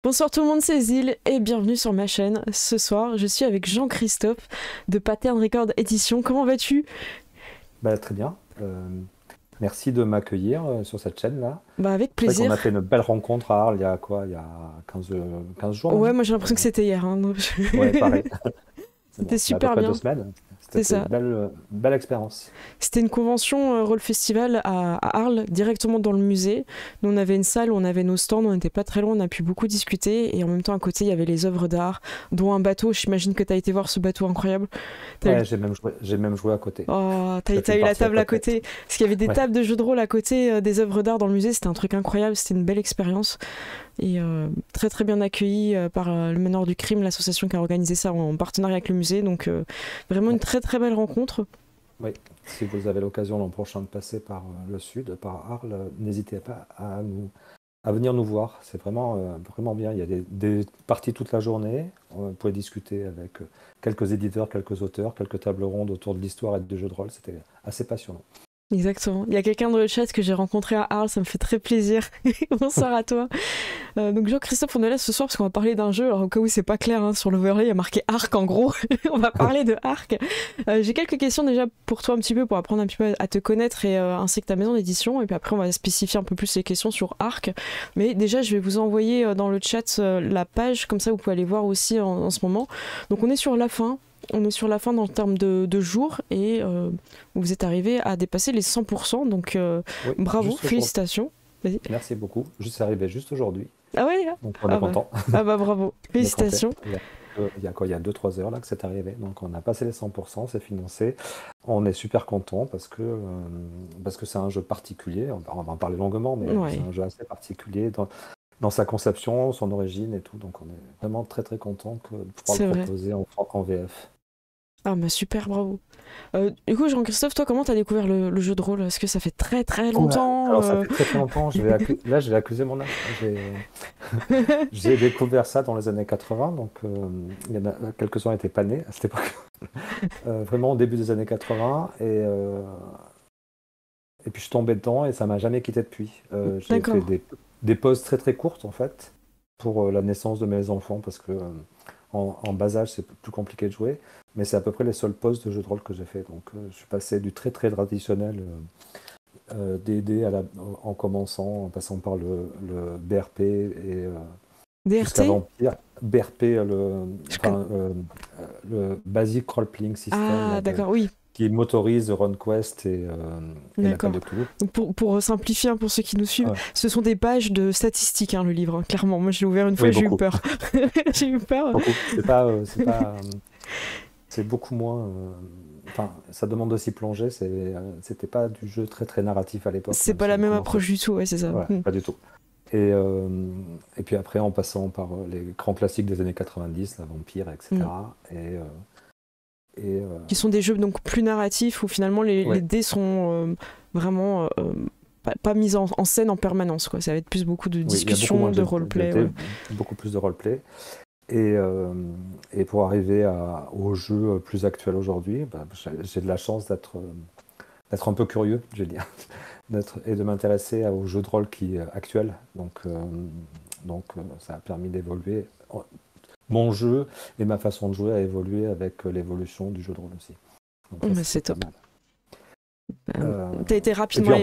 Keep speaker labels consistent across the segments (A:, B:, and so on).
A: Bonsoir tout le monde, c'est Zil et bienvenue sur ma chaîne. Ce soir, je suis avec Jean-Christophe de Pattern Record Édition. Comment vas-tu?
B: Très bien. Merci de m'accueillir sur cette chaîne-là.
A: Bah avec
B: C'est vrai qu'on a
A: plaisir.
B: fait une belle rencontre à Arles il y a quoi? Il y a 15 jours
A: Ouais,
B: maintenant?
A: moi j'ai l'impression que c'était hier, hein, donc
B: Ouais, pareil. C'est bon,
A: C'était
B: il y a à peu
A: super
B: près deux
A: bien.
B: semaines.
A: C'est
B: C'était une
A: ça.
B: belle expérience.
A: C'était une convention Roll Festival à Arles, directement dans le musée. Nous on avait une salle où on avait nos stands, on n'était pas très loin, on a pu beaucoup discuter. Et en même temps à côté il y avait les œuvres d'art, dont un bateau. J'imagine que tu as été voir ce bateau incroyable. T'as eu...
B: Ouais, j'ai même joué à côté.
A: Oh,
B: J'ai fait
A: t'as
B: une
A: eu la
B: partie à
A: table à
B: côté.
A: côté. Parce qu'il y avait des
B: Ouais.
A: tables de jeux de rôle à côté des œuvres d'art dans le musée. C'était un truc incroyable, c'était une belle expérience. Et très très bien accueilli par le Manoir du Crime, l'association qui a organisé ça en partenariat avec le musée. Donc vraiment une
B: Ouais.
A: très très belle rencontre.
B: Oui. Si vous avez l'occasion l'an prochain de passer par le sud, par Arles, n'hésitez pas à venir nous voir. C'est vraiment bien. Il y a des parties toute la journée. Vous pouvez discuter avec quelques éditeurs, quelques auteurs, quelques tables rondes autour de l'histoire et du jeu de rôle. C'était assez passionnant.
A: Exactement. Il y a quelqu'un dans le chat que j'ai rencontré à Arles, ça me fait très plaisir. Bonsoir à toi. Donc Jean-Christophe, on est là ce soir parce qu'on va parler d'un jeu. Alors au cas où c'est pas clair, hein, sur l'overlay il y a marqué Arc en gros. On va parler de Arc. J'ai quelques questions déjà pour toi un petit peu, pour apprendre un petit peu à te connaître et ainsi que ta maison d'édition. Et puis après on va spécifier un peu plus les questions sur Arc. Mais déjà je vais vous envoyer dans le chat la page, comme ça vous pouvez aller voir aussi en ce moment. Donc on est sur la fin. On est sur la fin dans le terme de jours et vous êtes arrivé à dépasser les 100%, donc
B: Oui,
A: bravo,
B: juste aujourd'hui.
A: félicitations. Vas-y.
B: Merci beaucoup. C'est arrivé juste aujourd'hui.
A: Ah ouais,
B: Donc on est
A: ah bah,
B: content.
A: ah bah bravo,
B: On est content.
A: félicitations.
B: Il y a quoi? Il y a 2-3 heures là que c'est arrivé. Donc on a passé les 100%, c'est financé. On est super content parce que c'est un jeu particulier. On va en parler longuement, mais c'est
A: Ouais,
B: un jeu assez particulier dans sa conception, son origine et tout. Donc on est vraiment très très content de pouvoir le
A: c'est vrai.
B: proposer en VF.
A: Ah bah super, bravo. Du coup, Jean-Christophe, toi, comment t'as découvert le jeu de rôle? Est-ce que ça fait très très
B: Ouais.
A: longtemps
B: Alors ça fait très très longtemps, là je vais accuser mon âge. J'ai découvert ça dans les années 80, donc il y en a quelques-uns n'étaient pas nés à cette époque. Vraiment au début des années 80, et puis je suis tombé dedans et ça m'a jamais quitté depuis. J'ai fait
A: D'accord.
B: des pauses très très courtes en fait pour la naissance de mes enfants parce que en bas âge c'est plus compliqué de jouer, mais c'est à peu près les seules pauses de jeu de rôle que j'ai fait. Donc je suis passé du très très traditionnel D&D en commençant, en passant par le BRP et jusqu'à
A: DRT?
B: Vampire. BRP,
A: Je con-
B: le Basic Role Playing System,
A: Ah
B: là,
A: d'accord, oui,
B: qui motorise RunQuest et l'appel de
A: d'accord.
B: Cthulhu.
A: Donc pour simplifier, hein, pour ceux qui nous suivent,
B: Ouais.
A: ce sont des pages de statistiques, hein, le livre, hein, clairement. Moi, je l'ai ouvert une fois,
B: Oui,
A: j'ai eu
B: beaucoup.
A: peur. J'ai eu peur.
B: Beaucoup. C'est beaucoup moins. Enfin, ça demande aussi plonger. C'était pas du jeu très très narratif à l'époque,
A: C'est
B: même
A: pas
B: si
A: la
B: on
A: même
B: commençait.
A: approche du tout, ouais, c'est ça.
B: Ouais, pas du tout. Et puis après, en passant par les grands classiques des années 90, la Vampire,
A: Mm.
B: etc.
A: Qui sont des jeux donc plus narratifs où finalement les
B: Ouais,
A: dés sont vraiment pas mis en scène en permanence, quoi. Ça va être plus beaucoup de
B: oui, il y a beaucoup
A: discussions,
B: moins
A: de
B: de
A: roleplay, ouais.
B: dés, beaucoup plus de roleplay. Et pour arriver au jeu plus actuel aujourd'hui, j'ai de la chance d'être un peu curieux, je vais dire, et de m'intéresser aux jeux de rôle qui actuels. Donc, ça a permis d'évoluer. Mon jeu et ma façon de jouer a évolué avec l'évolution du jeu de rôle aussi. Donc ça,
A: Mais c'est
B: c'est pas
A: top.
B: mal.
A: Euh,
B: Euh,
A: T'as été
B: et puis
A: rapidement.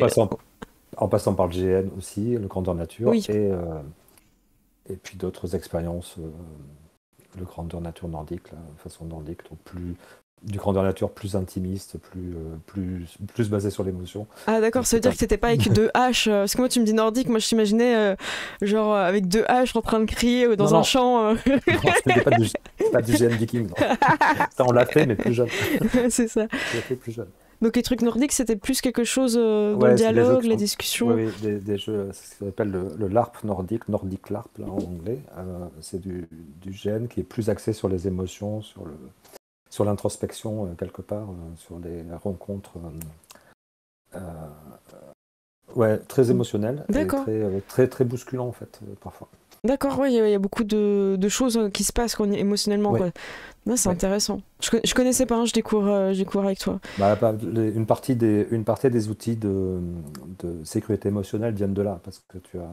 B: en passant par le GN aussi, le Grandeur Nature,
A: Oui,
B: et puis d'autres expériences, le Grandeur Nature nordique, la façon nordique, donc du Grandeur Nature plus intimiste, plus basé sur l'émotion.
A: ah d'accord,
B: Donc
A: ça veut
B: c'est
A: dire
B: pas.
A: que c'était pas avec deux haches. Parce que moi, tu me dis nordique, moi je t'imaginais genre avec deux haches en train de crier
B: Non,
A: dans un
B: non,
A: champ.
B: non, ce n'était pas du GN Viking, non. Ça, on l'a fait, mais plus jeune.
A: C'est ça.
B: Je l'ai fait plus jeune.
A: Donc les trucs nordiques, c'était plus quelque chose dans le
B: Ouais, c'est des jeux
A: dialogue,
B: qui
A: les
B: sont. Oui,
A: discussions.
B: oui, des jeux, c'est ce qu'on appelle le LARP nordique, Nordic LARP là, en anglais. C'est du GN qui est plus axé sur les émotions, sur l'introspection quelque part, sur les rencontres. Euh, ouais, très émotionnel et
A: D'accord.
B: très très bousculant en fait, parfois.
A: D'accord, oui, il y a beaucoup de choses qui se passent émotionnellement,
B: Ouais,
A: quoi. Non, c'est
B: ouais.
A: intéressant. Je connaissais pas, hein, je découvre avec toi.
B: Une partie des outils de sécurité émotionnelle viennent de là, parce que tu as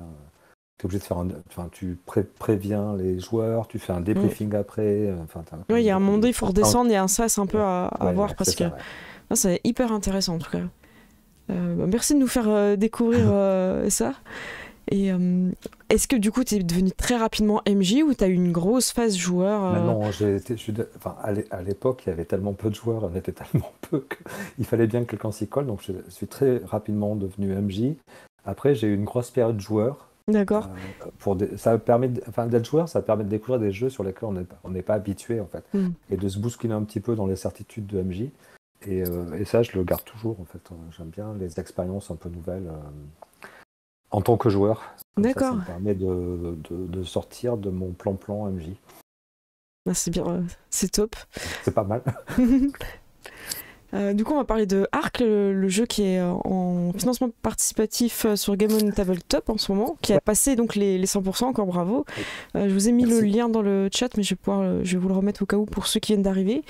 B: obligé de faire tu préviens les joueurs, tu fais un
A: Mm.
B: débriefing après. T'as quand
A: Ouais, il
B: même
A: y a un
B: beaucoup
A: moment
B: de...
A: il faut redescendre, il y a un sas un peu à
B: Ouais,
A: voir parce
B: c'est
A: que
B: ça, ouais.
A: c'est hyper intéressant en tout cas. Merci de nous faire découvrir ça. Et est-ce que du coup tu es devenu très rapidement MJ ou tu as eu une grosse phase joueur
B: Maintenant, à l'époque, il y avait tellement peu de joueurs, on était tellement peu qu'il fallait bien que quelqu'un s'y colle. Donc, je suis très rapidement devenu MJ. Après, j'ai eu une grosse période joueur.
A: D'accord.
B: Ça permet d'être joueur, ça permet de découvrir des jeux sur lesquels on n'est pas habitué, en fait.
A: Mm.
B: Et de se bousculer un petit peu dans les certitudes de MJ. Et ça, je le garde toujours, en fait. J'aime bien les expériences un peu nouvelles en tant que joueur. Comme ça
A: D'accord.
B: me permet de sortir de mon plan MJ.
A: Ah, c'est bien, c'est top.
B: C'est pas mal.
A: Du coup, on va parler de Ark, le jeu qui est en financement participatif sur Game on Tabletop en ce moment, qui a passé donc les 100%, encore bravo. Je vous ai mis
B: Merci.
A: le lien dans le chat, mais je vais vous le remettre au cas où pour ceux qui viennent d'arriver.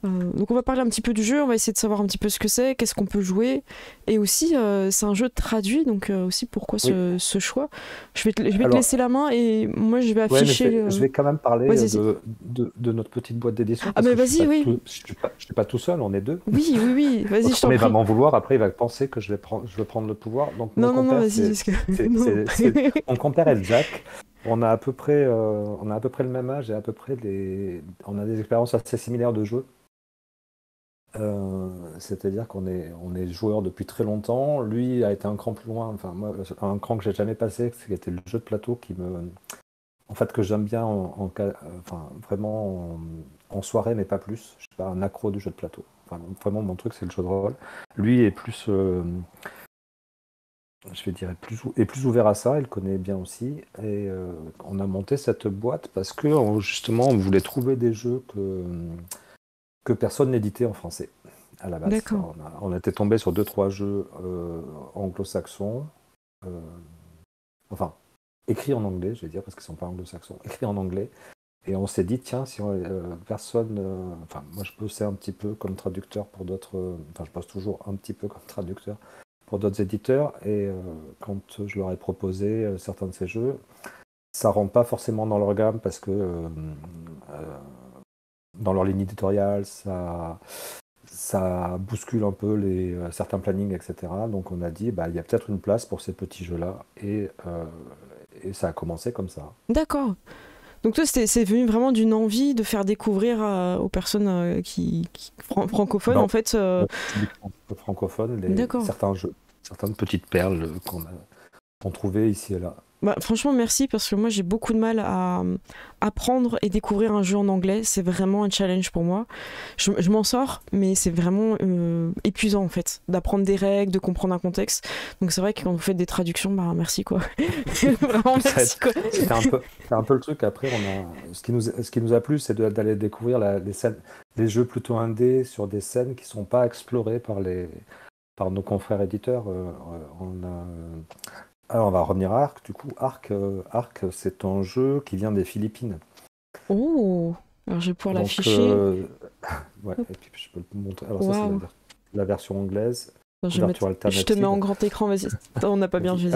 A: Donc on va parler un petit peu du jeu, on va essayer de savoir un petit peu ce que c'est, qu'est-ce qu'on peut jouer, et aussi c'est un jeu traduit, donc aussi pourquoi ce choix. Je vais te laisser la main et moi je vais afficher.
B: Je vais quand même parler
A: vas-y.
B: de notre petite boîte d'édition.
A: Ah mais vas-y, oui.
B: Je suis pas tout seul, on est deux.
A: Oui, vas-y, je t'en prie.
B: Il va m'en vouloir, après il va penser que je veux prendre le pouvoir. Donc
A: non, vas-y.
B: Mon compère est Jack. On a à peu près le même âge et on a des expériences assez similaires de jeu. C'est-à-dire qu'on est joueur depuis très longtemps. Lui a été un cran plus loin. Enfin, moi, un cran que j'ai jamais passé, c'était le jeu de plateau que j'aime bien vraiment en soirée, mais pas plus. Je suis pas un accro du jeu de plateau. Enfin, vraiment, mon truc, c'est le jeu de rôle. Lui est plus, je vais dire, est plus ouvert à ça. Il connaît bien aussi. Et on a monté cette boîte parce que justement, on voulait trouver des jeux que personne n'éditait en français à la base.
A: D'accord.
B: On était tombé sur 2-3 jeux anglo-saxons, écrits en anglais, je vais dire, parce qu'ils ne sont pas anglo-saxons, écrits en anglais. Et on s'est dit, tiens, si personne... moi, je bossais un petit peu comme traducteur pour d'autres... je bosse toujours un petit peu comme traducteur pour d'autres éditeurs. Et quand je leur ai proposé certains de ces jeux, ça ne rentre pas forcément dans leur gamme parce que... dans leur ligne éditoriale, ça bouscule un peu certains plannings, etc. Donc on a dit, il y a peut-être une place pour ces petits jeux-là. Et ça a commencé comme ça.
A: D'accord. Donc toi, c'est venu vraiment d'une envie de faire découvrir aux personnes francophones, en fait.
B: Francophones, certains jeux, certaines petites perles qu'on trouvait ici et là.
A: Franchement, merci, parce que moi, j'ai beaucoup de mal à apprendre et découvrir un jeu en anglais. C'est vraiment un challenge pour moi. Je m'en sors, mais c'est vraiment épuisant, en fait, d'apprendre des règles, de comprendre un contexte. Donc c'est vrai que quand vous faites des traductions, merci, quoi. Vraiment, merci, quoi.
B: C'est un peu le truc. Après, ce qui nous a plu, c'est d'aller découvrir les jeux plutôt indés sur des scènes qui ne sont pas explorées par nos confrères éditeurs. Alors, on va revenir à Ark. Du coup, Ark, c'est un jeu qui vient des Philippines.
A: Oh, alors je vais pouvoir l'afficher.
B: Et puis je peux le montrer. Alors ça, c'est la version anglaise.
A: Je te mets en grand écran, vas-y. On n'a pas bien vu.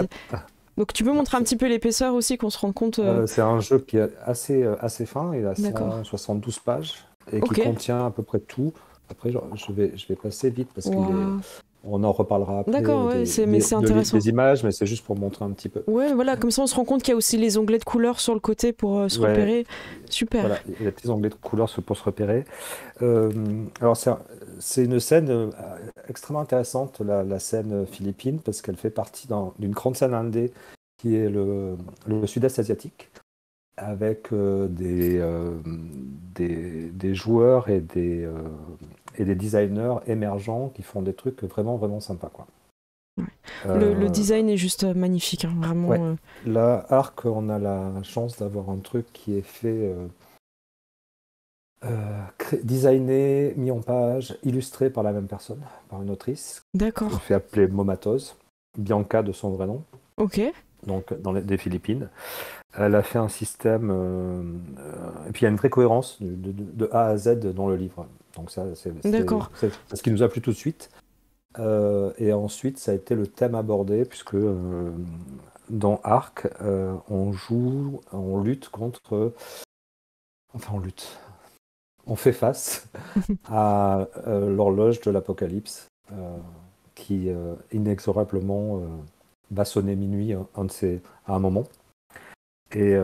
A: Donc tu peux montrer un petit peu l'épaisseur aussi, qu'on se rende compte.
B: C'est un jeu qui est assez fin. Il a 172 pages et qui contient à peu près tout. Après, je vais passer vite parce qu'on en reparlera après.
A: D'accord, c'est intéressant.
B: Des images, mais c'est juste pour montrer un petit peu.
A: Ouais, voilà, comme ça on se rend compte qu'il y a aussi les onglets de couleurs sur le côté pour se repérer. Super.
B: Voilà, il y a des petits onglets de couleurs pour se repérer. Alors c'est une scène extrêmement intéressante, la scène philippine, parce qu'elle fait partie d'une grande scène indé qui est le sud-est asiatique, avec des joueurs et des designers émergents qui font des trucs vraiment, vraiment sympas, quoi.
A: Le design est juste magnifique, hein, vraiment.
B: Ouais. Là, Ark, on a la chance d'avoir un truc qui est fait, designé, mis en page, illustré par la même personne, par une autrice.
A: D'accord.
B: Elle fait appeler Momatose, Bianca de son vrai nom.
A: Ok.
B: Donc des Philippines. Elle a fait un système, et puis il y a une vraie cohérence de A à Z dans le livre. Donc ça, c'est ce qui nous a plu tout de suite. Et ensuite, ça a été le thème abordé, puisque dans Arc, on lutte contre, enfin on lutte, on fait face à l'horloge de l'Apocalypse qui inexorablement va sonner minuit à un moment. Et,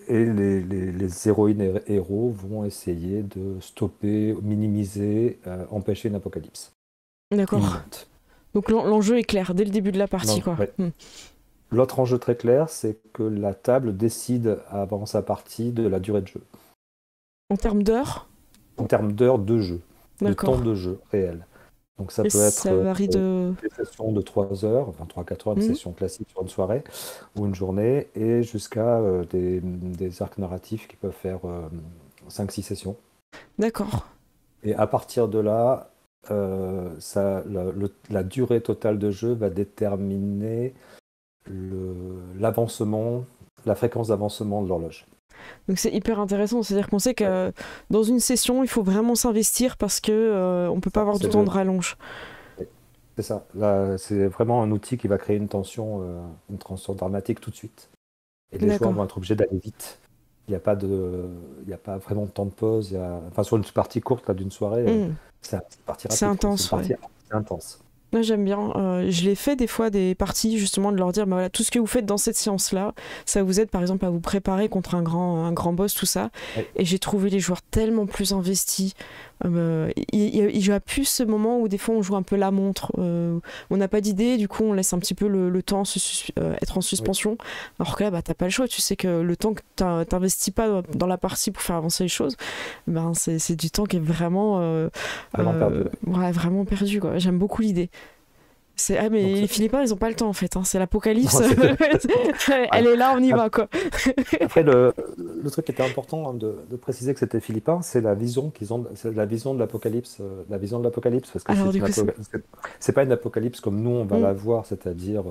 B: les héroïnes et héros vont essayer de stopper, minimiser, empêcher une apocalypse
A: D'accord.
B: imminente.
A: Donc l'enjeu est clair dès le début de la partie, quoi.
B: Ouais. L'autre enjeu très clair, c'est que la table décide avant sa partie de la durée de jeu.
A: En termes d'heures?
B: En termes d'heures de jeu, de temps
A: D'accord.
B: de jeu réel. Donc ça
A: Et
B: peut
A: ça
B: être
A: varie de...
B: des sessions de 3 heures, enfin 3-4 heures, une session classique sur une soirée ou une journée, et jusqu'à des arcs narratifs qui peuvent faire 5-6 sessions.
A: D'accord.
B: Et à partir de là, la durée totale de jeu va déterminer l'avancement, la fréquence d'avancement de l'horloge.
A: Donc c'est hyper intéressant, c'est-à-dire qu'on sait que dans une session, il faut vraiment s'investir parce que on peut pas avoir du temps de rallonge.
B: C'est ça. Là, c'est vraiment un outil qui va créer une tension dramatique tout de suite. Et les joueurs vont être obligés d'aller vite. Il n'y a pas vraiment de temps de pause. Enfin, sur une partie courte là, d'une soirée, c'est une partie rapide.
A: C'est intense.
B: C'est intense.
A: Moi, j'aime bien. Je l'ai fait des fois des parties justement de leur dire, bah voilà, tout ce que vous faites dans cette séance-là, ça vous aide par exemple à vous préparer contre un grand boss, tout ça. Ouais. Et j'ai trouvé les joueurs tellement plus investis. Il y a plus ce moment où des fois on joue un peu la montre. On n'a pas d'idée, du coup on laisse un petit peu le temps être en suspension. Oui. Alors que là, bah, t'as pas le choix. Tu sais que le temps que t'investis pas dans la partie pour faire avancer les choses, ben, c'est du temps qui est vraiment
B: perdu.
A: Ouais, vraiment perdu, quoi. J'aime beaucoup l'idée. Mais les Philippins, ils ont pas le temps en fait. Hein. C'est l'apocalypse. Elle est là, on y va, quoi.
B: Après, le truc qui était important de préciser que c'était Philippins, c'est la vision qu'ils ont, c'est la vision de l'apocalypse, parce que c'est pas une apocalypse comme nous on va la voir, c'est-à-dire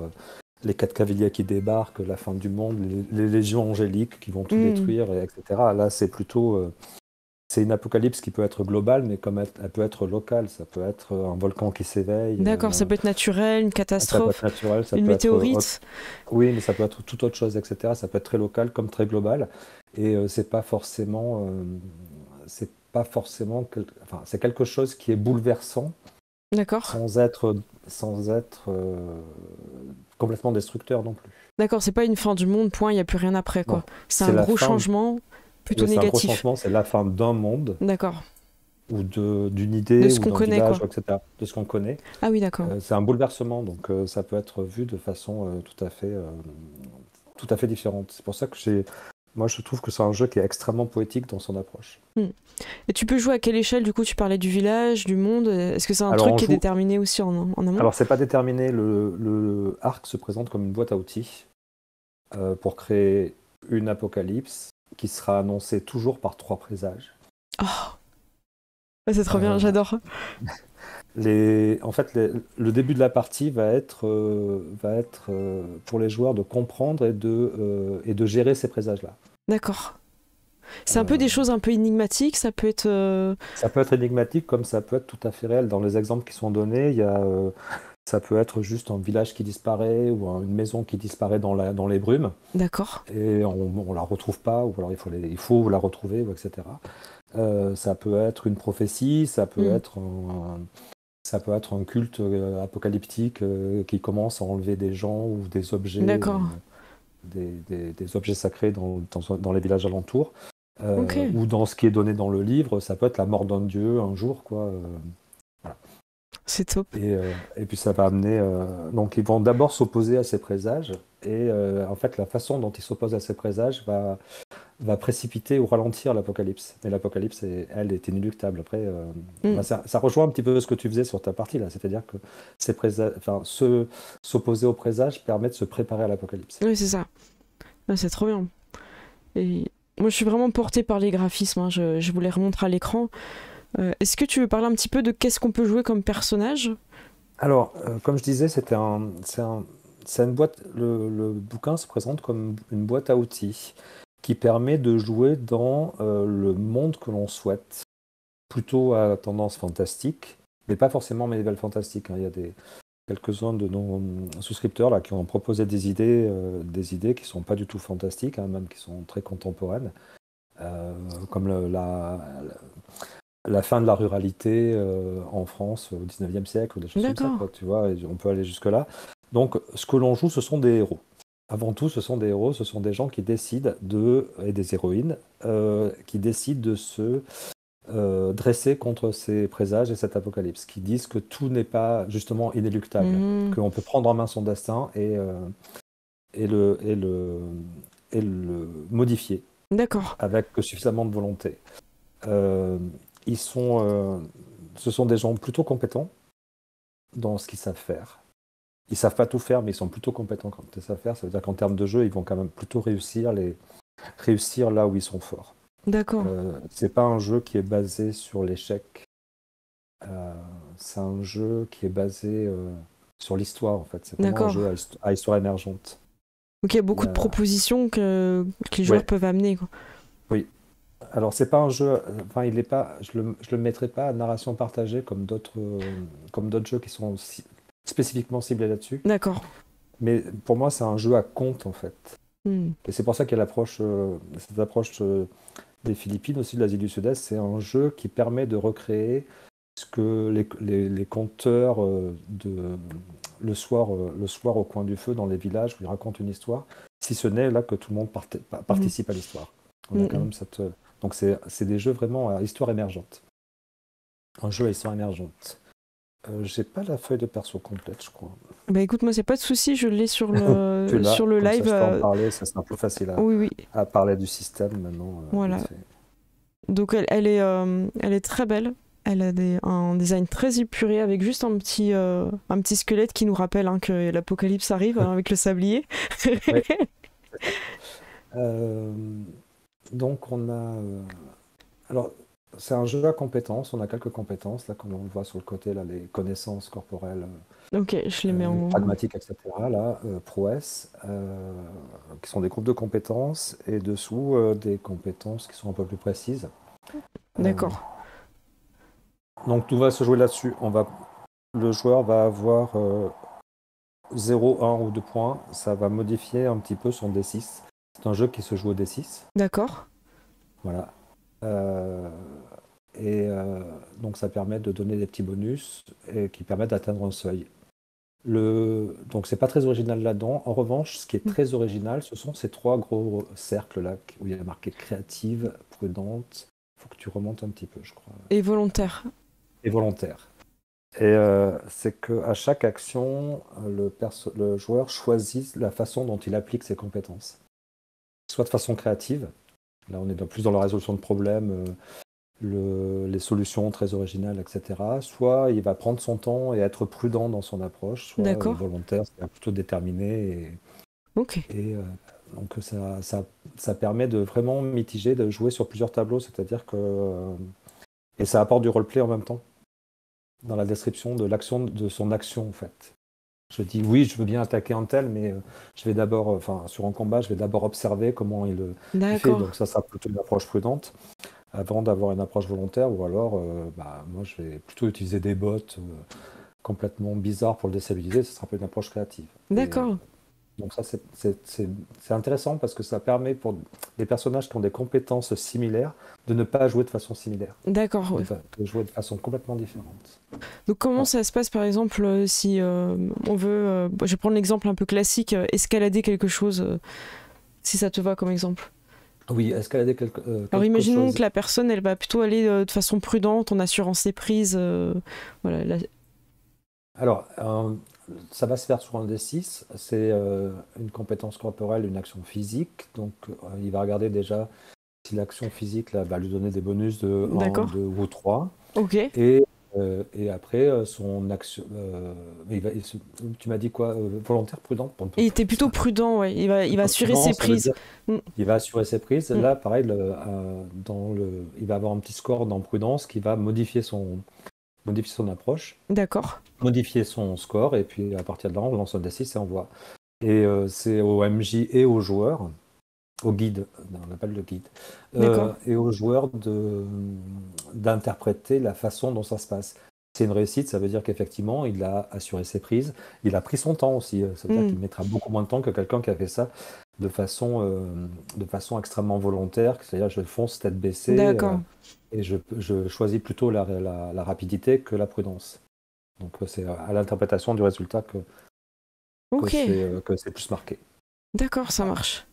B: les 4 cavaliers qui débarquent, la fin du monde, les légions angéliques qui vont tout détruire, etc. Là, c'est plutôt c'est une apocalypse qui peut être globale, mais comme elle peut être locale. Ça peut être un volcan qui s'éveille.
A: D'accord, ça peut être naturel, une catastrophe,
B: ça peut être naturel, ça
A: une
B: peut
A: météorite.
B: Oui, mais ça peut être toute autre chose, etc. Ça peut être très local comme très global. Et c'est pas forcément... c'est quelque chose qui est bouleversant.
A: D'accord.
B: Sans être complètement destructeur non plus.
A: D'accord, c'est pas une fin du monde, point, il n'y a plus rien après, quoi. C'est un gros changement... plutôt négatif.
B: C'est un gros changement, c'est la fin d'un monde.
A: D'accord.
B: Ou d'une idée,
A: de ce
B: ou d'un village,
A: quoi.
B: etc. De ce qu'on connaît.
A: Ah oui, d'accord.
B: C'est un bouleversement, donc ça peut être vu de façon tout à fait différente. C'est pour ça que moi je trouve que c'est un jeu qui est extrêmement poétique dans son approche.
A: Et tu peux jouer à quelle échelle, du coup? Tu parlais du village, du monde. Est-ce que c'est un truc qui est déterminé aussi en amont?
B: Alors c'est pas déterminé. Le arc se présente comme une boîte à outils pour créer une apocalypse qui sera annoncée toujours par 3 présages.
A: Oh, c'est trop bien, j'adore.
B: En fait, le début de la partie va être pour les joueurs de comprendre et de gérer ces présages-là.
A: D'accord. C'est un peu des choses un peu énigmatiques, ça peut être...
B: Ça peut être énigmatique comme ça peut être tout à fait réel. Dans les exemples qui sont donnés, il y a... ça peut être juste un village qui disparaît ou une maison qui disparaît dans les brumes.
A: D'accord.
B: Et on la retrouve pas, ou alors il faut la retrouver, etc. Ça peut être une prophétie, ça peut être un culte apocalyptique qui commence à enlever des gens ou des objets, des objets sacrés dans les villages alentours. Ou dans ce qui est donné dans le livre, ça peut être la mort d'un dieu un jour, quoi. Voilà.
A: C'est top.
B: Et puis ça va amener... donc ils vont d'abord s'opposer à ces présages, et en fait la façon dont ils s'opposent à ces présages va précipiter ou ralentir l'apocalypse. Mais l'apocalypse, elle, est inéluctable. Après, ça rejoint un petit peu ce que tu faisais sur ta partie, là. C'est-à-dire que s'opposer aux présages permet de se préparer à l'apocalypse.
A: Oui, c'est ça. C'est trop bien. Et moi, je suis vraiment portée par les graphismes. Hein. Je vous les remontre à l'écran. Est-ce que tu veux parler un petit peu de qu'est-ce qu'on peut jouer comme personnage?
B: Alors, comme je disais, c'est une boîte. Le bouquin se présente comme une boîte à outils qui permet de jouer dans le monde que l'on souhaite, plutôt à tendance fantastique, mais pas forcément médiéval fantastique. Hein. Il y a quelques-uns de nos souscripteurs là, qui ont proposé des idées qui ne sont pas du tout fantastiques, hein, même qui sont très contemporaines, comme la fin de la ruralité en France au 19e siècle, ou des choses comme ça,
A: D'accord.
B: quoi, tu vois, et on peut aller jusque-là. Donc, ce que l'on joue, ce sont des héros. Avant tout, ce sont des héros, ce sont des gens qui décident et des héroïnes, qui décident de se dresser contre ces présages et cet apocalypse, qui disent que tout n'est pas justement inéluctable,
A: Mhm.
B: qu'on peut prendre en main son destin et le, et le, et le modifier
A: D'accord.
B: avec suffisamment de volonté. Euh, ils sont, ce sont des gens plutôt compétents dans ce qu'ils savent faire. Ils savent pas tout faire, mais ils sont plutôt compétents quand ils savent faire. Ça veut dire qu'en termes de jeu, ils vont quand même plutôt réussir là où ils sont forts.
A: D'accord.
B: C'est pas un jeu qui est basé sur l'échec. Euh, c'est un jeu qui est basé sur l'histoire, en fait. C'est vraiment un
A: D'accord.
B: jeu à histoire émergente.
A: Donc il y a beaucoup
B: Il y
A: de
B: a-
A: propositions que les joueurs
B: Ouais,
A: peuvent amener, quoi.
B: oui. Alors, c'est pas un jeu. Enfin, il est pas. Je le mettrai pas à narration partagée comme d'autres jeux qui sont spécifiquement ciblés là-dessus.
A: D'accord.
B: Mais pour moi, c'est un jeu à compte, en fait.
A: Hmm.
B: Et c'est pour ça qu'il y a cette approche des Philippines, aussi de l'Asie du Sud-Est. C'est un jeu qui permet de recréer ce que les conteurs le soir au coin du feu dans les villages où ils racontent une histoire, si ce n'est là que tout le monde
A: Mhm.
B: participe à l'histoire. On a quand
A: Mhm.
B: même cette. Donc c'est des jeux vraiment à histoire émergente. Un jeu à histoire émergente. J'ai pas la feuille de perso complète, je crois.
A: Bah écoute, moi c'est pas de souci, je l'ai sur
B: Tu l'as,
A: sur le
B: comme ça
A: live.
B: je peux en parler, ça sera plus facile
A: Oui, oui,
B: à parler du système maintenant, vite
A: voilà.
B: fait.
A: Donc elle est très belle. Elle a un design très épuré avec juste un petit squelette qui nous rappelle, hein, que l'apocalypse arrive, hein, avec le sablier.
B: Oui, c'est ça. Euh, donc on a. Alors, c'est un jeu à compétences, on a quelques compétences, là, comme on le voit sur le côté, là, les connaissances corporelles,
A: Ok, je les mets en.
B: pragmatiques, etc. Là, prouesse, qui sont des groupes de compétences, et dessous, des compétences qui sont un peu plus précises. Euh,
A: D'accord.
B: donc, tout va se jouer là-dessus. Le joueur va avoir 0, 1 ou 2 points. Ça va modifier un petit peu son D6. C'est un jeu qui se joue au D6.
A: D'accord.
B: Voilà. Euh, donc ça permet de donner des petits bonus et qui permettent d'atteindre un seuil. Donc c'est pas très original là-dedans. En revanche, ce qui est très original, ce sont ces trois gros cercles là où il y a marqué créative, prudente. Il faut que tu remontes un petit peu, je crois.
A: Et volontaire.
B: Et volontaire. Et c'est qu'à chaque action, le joueur choisit la façon dont il applique ses compétences. Soit de façon créative, là on est plus dans la résolution de problèmes, les solutions très originales, etc. Soit il va prendre son temps et être prudent dans son approche, soit
A: D'accord.
B: volontaire, c'est-à-dire plutôt déterminé.
A: Ok.
B: Donc ça permet de vraiment mitiger, de jouer sur plusieurs tableaux, c'est-à-dire que. Et ça apporte du roleplay en même temps, dans la description de son action, en fait. Je dis oui, je veux bien attaquer un tel, mais je vais d'abord, sur un combat, je vais d'abord observer comment il fait.
A: D'accord.
B: Donc ça sera plutôt une approche prudente avant d'avoir une approche volontaire, ou alors, moi, je vais plutôt utiliser des bots complètement bizarres pour le déstabiliser. Ce sera pas une approche créative.
A: D'accord.
B: Donc ça, c'est intéressant parce que ça permet pour des personnages qui ont des compétences similaires de ne pas jouer de façon similaire,
A: D'accord. Ouais.
B: de jouer de façon complètement différente.
A: Donc comment
B: Voilà.
A: ça se passe par exemple si on veut, je vais prendre l'exemple un peu classique, escalader quelque chose, si ça te va comme exemple.
B: Oui, escalader
A: Alors
B: quelque
A: imaginons
B: chose.
A: que la personne elle va plutôt aller de façon prudente en assurant ses prises. Voilà,
B: Alors, ça va se faire sur un D6. C'est une compétence corporelle, une action physique. Donc, il va regarder déjà si l'action physique là, va lui donner des bonus de 1,
A: D'accord.
B: 2 ou 3.
A: Ok.
B: Et après, son action. Tu m'as dit quoi? Volontaire, prudent?
A: Il était plutôt prudent, ouais. Il va assurer
B: Prudent,
A: ses
B: ça veut
A: prises.
B: dire
A: Mm,
B: qu'il va assurer ses prises.
A: mm.
B: Là, pareil, il va avoir un petit score dans prudence qui va modifier son approche,
A: D'accord.
B: modifier son score, et puis à partir de là, on lance un D6 et on voit. Et c'est au MJ et aux joueurs, au guide, non, on appelle le guide,
A: D'accord.
B: et aux joueurs d'interpréter la façon dont ça se passe. c'est une réussite, ça veut dire qu'effectivement, il a assuré ses prises. Il a pris son temps aussi. Ça veut dire qu'il mettra beaucoup moins de temps que quelqu'un qui a fait ça de façon extrêmement volontaire. C'est-à-dire, je fonce tête baissée
A: D'accord.
B: et je choisis plutôt la rapidité que la prudence. Donc, c'est à l'interprétation du résultat
A: Ok.
B: que c'est plus marqué.
A: D'accord, ça marche.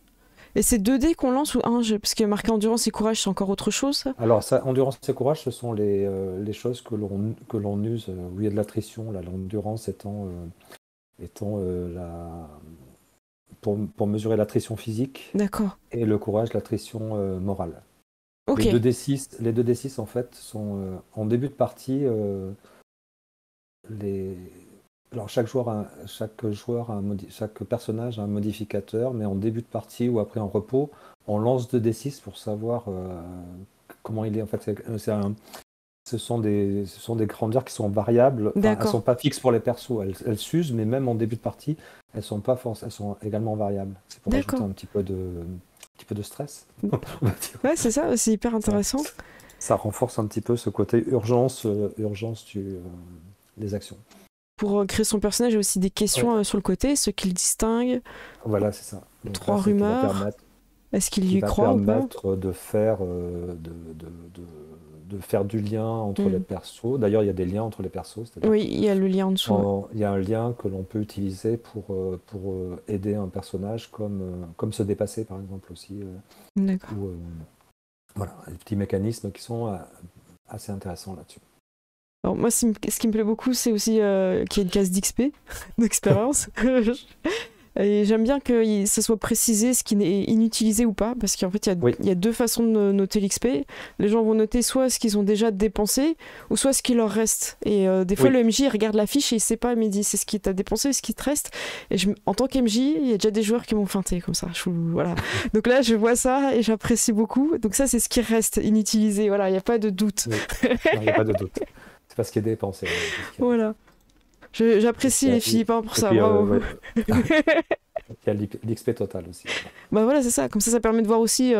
A: Et c'est 2D qu'on lance ou 1 parce qu'il y a marqué endurance et courage, c'est encore autre chose, ça?
B: Alors, ça, endurance et courage, ce sont les choses que l'on use, où il y a de l'attrition, là, l'endurance étant pour mesurer l'attrition physique
A: D'accord.
B: et le courage, l'attrition morale.
A: Ok.
B: Les 2D6, en fait, sont en début de partie. Alors, chaque personnage a un modificateur, mais en début de partie ou après en repos, on lance 2D6 pour savoir comment il est. En fait, ce sont des grandeurs qui sont variables. Enfin, elles ne
A: D'accord.
B: sont pas fixes pour les persos. Elles s'usent, mais même en début de partie, elles sont pas elles sont également variables. C'est pour ajouter
A: D'accord.
B: un petit peu de stress. on va dire.
A: Ouais, c'est ça, c'est hyper
B: Ouais.
A: intéressant.
B: Ça renforce un petit peu ce côté urgence des actions.
A: Pour créer son personnage, il y a aussi des questions
B: Ouais.
A: sur le côté, ce qui le distingue,
B: Voilà, c'est ça. Donc
A: 3
B: là, c'est
A: rumeurs, est-ce qu'il
B: qui
A: y
B: va
A: croit ou pas?
B: permettre de faire du lien entre les persos. D'ailleurs, il y a des liens entre les persos, c'est-à-dire
A: Oui, il y a le lien en dessous.
B: il y a un lien que l'on peut utiliser pour aider un personnage, comme se dépasser, par exemple, aussi.
A: D'accord.
B: Ou, voilà, des petits mécanismes qui sont assez intéressants là-dessus.
A: Alors moi, ce qui me plaît beaucoup, c'est aussi qu'il y ait une case d'XP, d'expérience. Et j'aime bien que ça soit précisé ce qui est inutilisé ou pas, parce qu'en fait,
B: Oui,
A: il y a 2 façons de noter l'XP. Les gens vont noter soit ce qu'ils ont déjà dépensé, ou soit ce qui leur reste. Et des fois,
B: oui,
A: le MJ, il regarde la fiche et il sait pas, mais il dit c'est ce qui t'a dépensé, ce qui te reste. Et en tant qu'MJ, il y a déjà des joueurs qui m'ont feinté comme ça. Voilà. Donc là, je vois ça et j'apprécie beaucoup. Donc ça, c'est ce qui reste inutilisé. Voilà, il n'y a pas de doute.
B: oui. Non, il n'y a pas de doute. C'est pas ce qui est dépensé. C'est ce qui reste.
A: Voilà.
B: Et
A: J'apprécie
B: puis,
A: les Philippins pour
B: et
A: ça,
B: puis,
A: bravo.
B: ouais. Il y a l'XP total aussi.
A: Bah voilà, c'est ça. Comme ça permet de voir aussi.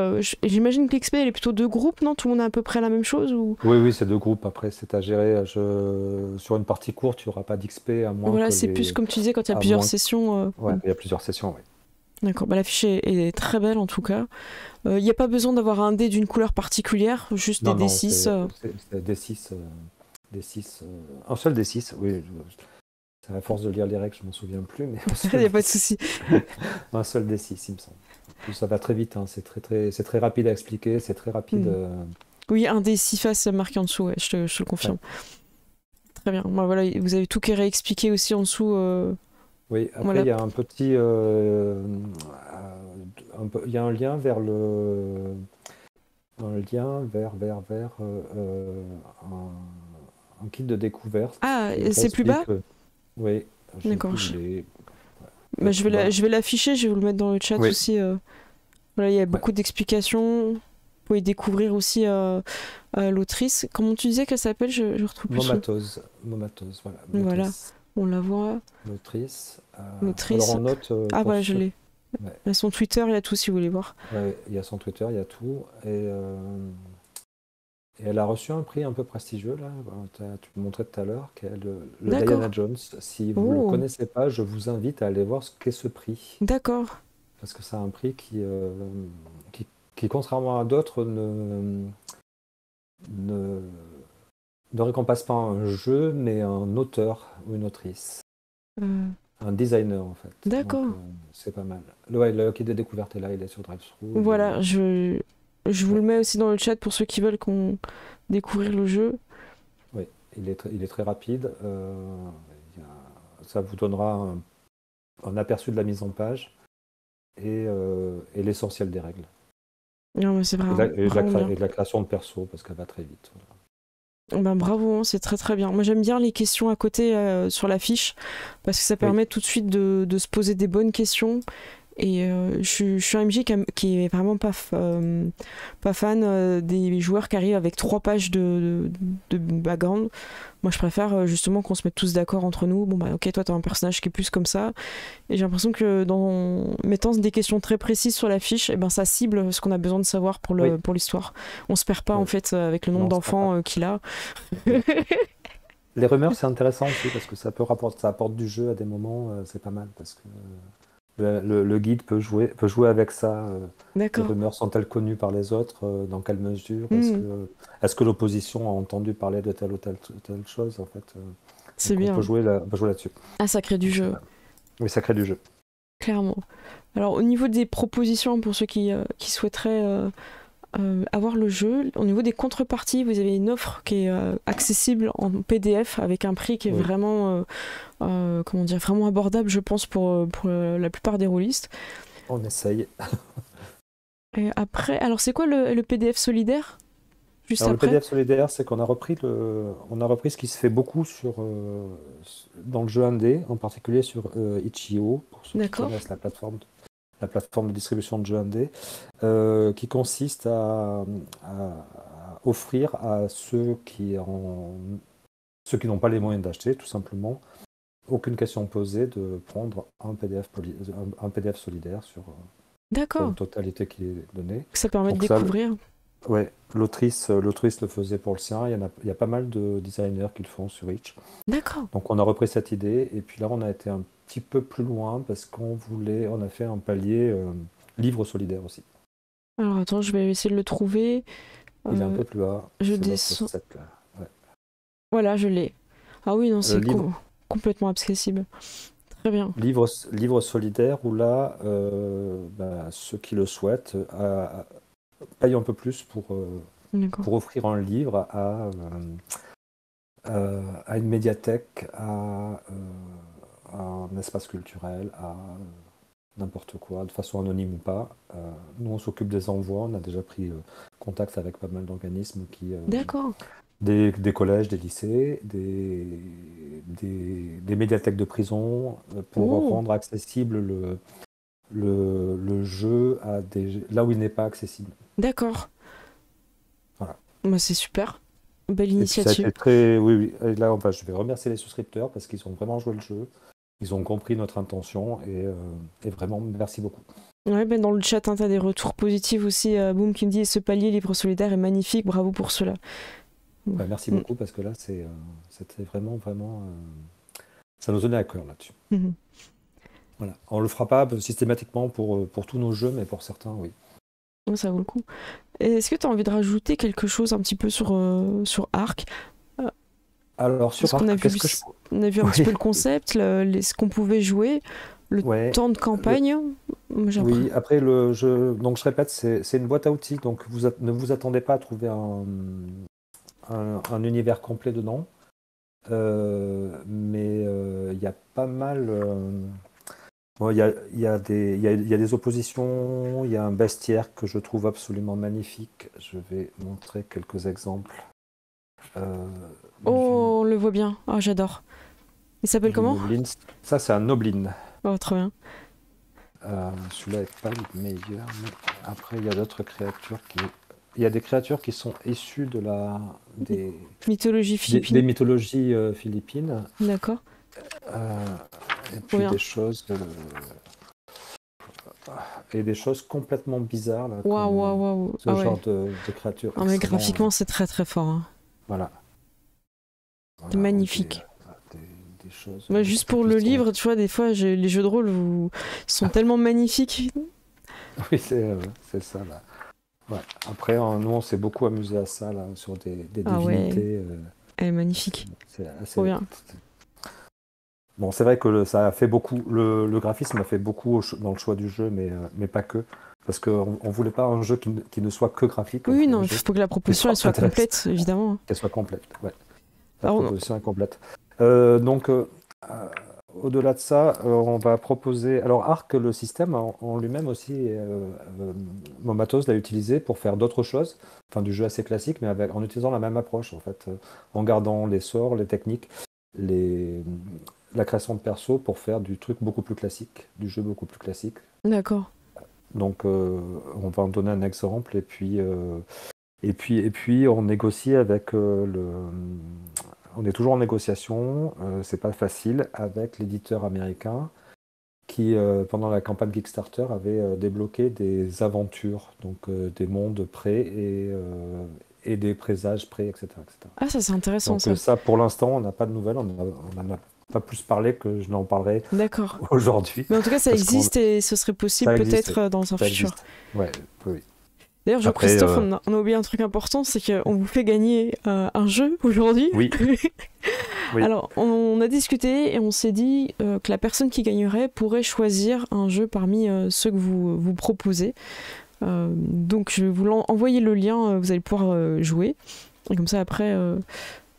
A: J'imagine que l'XP, elle est plutôt 2 groupes, non? Tout le monde a à peu près la même chose ou...
B: Oui, c'est 2 groupes. Après, c'est à gérer. Sur une partie courte, il n'y aura pas d'XP
A: Voilà, c'est plus comme tu disais quand il y a
B: à
A: plusieurs
B: moins.
A: sessions.
B: Ouais, il y a plusieurs sessions, oui.
A: D'accord, bah, l'affiche est très belle en tout cas. Il n'y a pas besoin d'avoir un dé d'une couleur particulière, juste des
B: Non, non,
A: D6.
B: c'est un seul D6, oui. C'est à force de lire les règles, je m'en souviens plus, mais
A: Il n'y a pas de souci.
B: un seul D6, il me semble. Ça va très vite, hein, c'est très rapide à expliquer, c'est très rapide.
A: Oui, un D6 faces marqué en dessous, ouais, je te le confirme.
B: Ouais.
A: Très bien. Bah, voilà, vous avez tout qui est réexpliqué aussi en dessous.
B: Oui, après,
A: Voilà.
B: il y a un petit. Il y a un lien vers un kit de découverte
A: Ah,
B: qui
A: c'est plus bas?
B: réexplique. Oui, je sais
A: D'accord.
B: plus où il est.
A: Bah, je
B: Voilà.
A: vais l'afficher, je vais vous le mettre dans le chat
B: Oui,
A: aussi. Voilà, il y a
B: ouais.
A: beaucoup d'explications. Vous pouvez découvrir aussi l'autrice. Comment tu disais qu'elle s'appelle? Je retrouve plus son.
B: Momatose, voilà,
A: Voilà,
B: l'autrice.
A: on la voit.
B: L'autrice.
A: L'autrice.
B: Alors, en note,
A: Ah
B: pour
A: bah je
B: ceux.
A: l'ai.
B: Ouais,
A: Il y a son Twitter, il y a tout si vous voulez voir.
B: ouais, il y a son Twitter, il y a tout. Et elle a reçu un prix un peu prestigieux, là. Tu me montrais tout à l'heure, qui est le Diana
A: D'accord.
B: Jones. Si vous ne le
A: Oh,
B: connaissez pas, je vous invite à aller voir ce qu'est ce prix.
A: d'accord.
B: Parce que c'est un prix qui, contrairement à d'autres, ne, ne récompense pas un jeu, mais un auteur ou une autrice.
A: Euh,
B: Un designer, en fait. Donc,
A: d'accord.
B: c'est pas mal. Le kit de découverte est là, il est sur DriveThru.
A: Voilà, je vous le mets aussi dans le chat pour ceux qui veulent qu'on découvrir le jeu.
B: Oui, il est très rapide. Ça vous donnera un aperçu de la mise en page et l'essentiel des règles.
A: Non, mais c'est
B: Et de
A: vraiment, vraiment bien.
B: et de la création de perso, parce qu'elle va très vite.
A: Ben, bravo, hein, c'est très très bien. Moi j'aime bien les questions à côté sur la fiche parce que ça
B: Oui,
A: permet tout de suite de se poser des bonnes questions. Et je suis un MJ qui est vraiment pas fan des joueurs qui arrivent avec 3 pages de background. Moi je préfère justement qu'on se mette tous d'accord entre nous. Bon bah ok, toi t'as un personnage qui est plus comme ça. Et j'ai l'impression que dans mettant des questions très précises sur la fiche, et ben ça cible ce qu'on a besoin de savoir pour
B: oui,
A: l'histoire. On se perd pas en
B: oui.
A: fait avec le nombre
B: Non, c'est pas
A: d'enfants qu'il a.
B: grave. Les rumeurs, c'est intéressant aussi parce que ça apporte du jeu à des moments, c'est pas mal parce que le guide peut jouer avec ça. Les
A: D'accord.
B: rumeurs sont-elles connues par les autres? Dans quelle mesure?
A: Hmm,
B: Est-ce que l'opposition a entendu parler de telle ou telle chose en fait?
A: c'est
B: Donc
A: bien.
B: on peut jouer là-dessus.
A: Ah, ça crée du
B: Donc c'est
A: jeu,
B: pas. Oui, ça crée du jeu.
A: clairement. Alors, au niveau des propositions pour ceux qui souhaiteraient avoir le jeu, au niveau des contreparties, vous avez une offre qui est accessible en PDF avec un prix qui est
B: Oui,
A: vraiment, comment dire, vraiment abordable, je pense, pour la plupart des rôlistes.
B: on essaye.
A: Et après, alors c'est quoi le PDF solidaire, juste
B: Alors le
A: après?
B: PDF solidaire, c'est qu'on a repris on a repris ce qui se fait beaucoup dans le jeu indé, en particulier sur itch.io, pour ceux qui
A: D'accord.
B: connaissent la plateforme de distribution de jeux indé, qui consiste à offrir à ceux qui n'ont pas les moyens d'acheter, tout simplement, aucune question posée, de prendre un PDF solidaire sur une
A: D'accord.
B: totalité qui est donnée.
A: Ça permet de
B: Donc ça,
A: découvrir.
B: ouais, l'autrice le faisait pour le sien. Il y a pas mal de designers qui le font sur Itch.
A: D'accord.
B: Donc on a repris cette idée et puis là on a été un petit peu plus loin parce on a fait un palier livre solidaire aussi.
A: Alors attends, je vais essayer de le trouver.
B: Il est un
A: Euh,
B: peu plus bas,
A: je
B: c'est l'offre
A: descends.
B: 7 là. Ouais.
A: Voilà, je l'ai. Ah oui, non,
B: Euh,
A: c'est
B: livre,
A: complètement accessible. Très bien.
B: livre solidaire où là, ceux qui le souhaitent payent un peu plus
A: D'accord.
B: pour offrir un livre à une médiathèque, à un espace culturel, à n'importe quoi, de façon anonyme ou pas. Nous, on s'occupe des envois. On a déjà pris contact avec pas mal d'organismes
A: D'accord.
B: des collèges, des lycées, des médiathèques de prison, pour
A: Oh,
B: rendre accessible le jeu là où il n'est pas accessible.
A: d'accord.
B: Voilà.
A: Bah, c'est super. Belle
B: Et puis ça a
A: initiative.
B: été très. Oui, oui. Et là, enfin, je vais remercier les souscripteurs parce qu'ils ont vraiment joué le jeu. Ils ont compris notre intention et vraiment, merci beaucoup.
A: Ouais, ben dans le chat, hein, t'as des retours positifs aussi. Boom qui me dit ce palier livre solidaire est magnifique, bravo pour cela.
B: Ouais, merci
A: Mm.
B: beaucoup parce que là, c'était vraiment, vraiment. Ça nous tenait à cœur là-dessus.
A: Mhm.
B: Voilà. On le fera pas systématiquement pour tous nos jeux, mais pour certains, oui.
A: Ouais, ça vaut le coup. Et est-ce que tu as envie de rajouter quelque chose un petit peu sur Arc? Euh,
B: Alors,
A: Parce
B: sur
A: qu'on a
B: Arc,
A: vu,
B: qu'est-ce que je.
A: on a vu un petit
B: Oui,
A: peu le concept, ce qu'on pouvait jouer, le
B: ouais.
A: temps de
B: le-
A: campagne. Moi, j'ai
B: Oui, après, donc je répète, c'est une boîte à outils, donc ne vous attendez pas à trouver un univers complet dedans. Mais il y a pas mal. Bon, il y a des oppositions, il y a un bestiaire que je trouve absolument magnifique. Je vais montrer quelques exemples euh,
A: Oh, on le voit bien. Ah, j'adore. Il s'appelle
B: du
A: comment?
B: Noblin. Ça, c'est un Noblin.
A: Oh, trop bien.
B: Celui-là n'est pas le meilleur, mais après, il y a d'autres créatures qui. Il y a des créatures qui sont issues
A: Mythologie
B: des
A: philippine.
B: mythologies philippines.
A: D'accord.
B: euh, et
A: Trop
B: puis
A: bien.
B: des choses complètement bizarres, là,
A: Waouh,
B: comme
A: waouh, waouh.
B: ce
A: Ah ouais.
B: genre de créatures
A: Non, mais
B: extrêmement.
A: graphiquement, c'est très très fort, hein.
B: Voilà.
A: C'est
B: Voilà,
A: magnifique.
B: des choses.
A: Moi, juste
B: Et
A: pour
B: puis
A: le livre, tu vois, des fois, les jeux de rôle sont tellement magnifiques.
B: oui, c'est ça là. Ouais. Après, nous, on s'est beaucoup amusé à ça là, sur des
A: Ah ouais,
B: divinités.
A: elle est
B: C'est
A: magnifique.
B: c'est
A: Trop
B: assez.
A: bien.
B: Bon, c'est vrai que ça a fait beaucoup. Le graphisme a fait beaucoup dans le choix du jeu, mais pas que. Parce qu'on on voulait pas un jeu qui ne soit que graphique, on
A: Oui, oui,
B: voulait
A: non,
B: un
A: il
B: jeu
A: faut que la
B: qui
A: proposition elle
B: soit
A: soit
B: intéressant,
A: complète, évidemment.
B: qu'elle soit complète. Ouais. La
A: Alors,
B: proposition est complète. Donc, au-delà de ça, on va proposer. Alors, Arc, le système en lui-même aussi, Momatos l'a utilisé pour faire d'autres choses, enfin du jeu assez classique, mais en utilisant la même approche, en fait, en gardant les sorts, les techniques, les, la création de perso pour faire du truc beaucoup plus classique, du jeu beaucoup plus classique.
A: d'accord.
B: Donc, on va en donner un exemple, et puis, on négocie avec on est toujours en négociation, c'est pas facile, avec l'éditeur américain qui, pendant la campagne Kickstarter, avait débloqué des aventures, donc des mondes prêts et des présages prêts, etc., etc.
A: Ah, ça c'est intéressant
B: Donc
A: ça.
B: ça, pour l'instant, on n'a pas de nouvelles. On n'en a pas plus parlé que je n'en parlerai
A: D'accord.
B: aujourd'hui.
A: Mais en tout cas, ça
B: Parce qu'on
A: existe et ce serait possible
B: ça existe,
A: peut-être dans un
B: ça
A: futur.
B: existe. Ouais, oui.
A: D'ailleurs,
B: Après,
A: Jean-Christophe, on a oublié un truc important, c'est qu'on vous fait gagner un jeu aujourd'hui.
B: oui, oui,
A: Alors, on a discuté et on s'est dit que la personne qui gagnerait pourrait choisir un jeu parmi ceux que vous proposez. Donc, je vais vous envoyer le lien, vous allez pouvoir jouer. Et comme ça, après,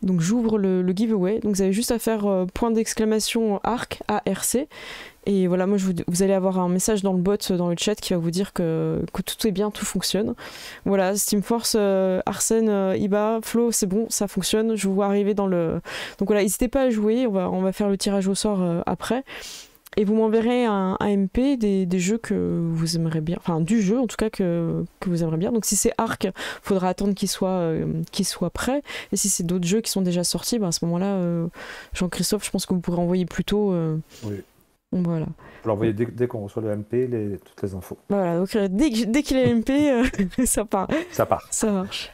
A: donc j'ouvre le giveaway. Donc, vous avez juste à faire point d'exclamation ARC, A-R-C. Et voilà, moi, vous allez avoir un message dans le bot, dans le chat, qui va vous dire que tout est bien, tout fonctionne. Voilà, Steamforce, Arsène, Iba, Flo, c'est bon, ça fonctionne. Je vous vois arriver dans le... Donc voilà, n'hésitez pas à jouer, on va faire le tirage au sort après. Et vous m'enverrez un MP des jeux que vous aimeriez bien, enfin du jeu en tout cas que vous aimeriez bien. Donc si c'est Arc, faudra attendre qu'il soit prêt. Et si c'est d'autres jeux qui sont déjà sortis, ben à ce moment-là, Jean-Christophe, je pense que vous pourrez envoyer plus tôt.
B: oui.
A: Voilà.
B: Faut l'envoyer dès qu'on reçoit le MP, toutes les infos.
A: Voilà, donc dès qu'il est MP, ça part.
B: Ça part.
A: Ça marche.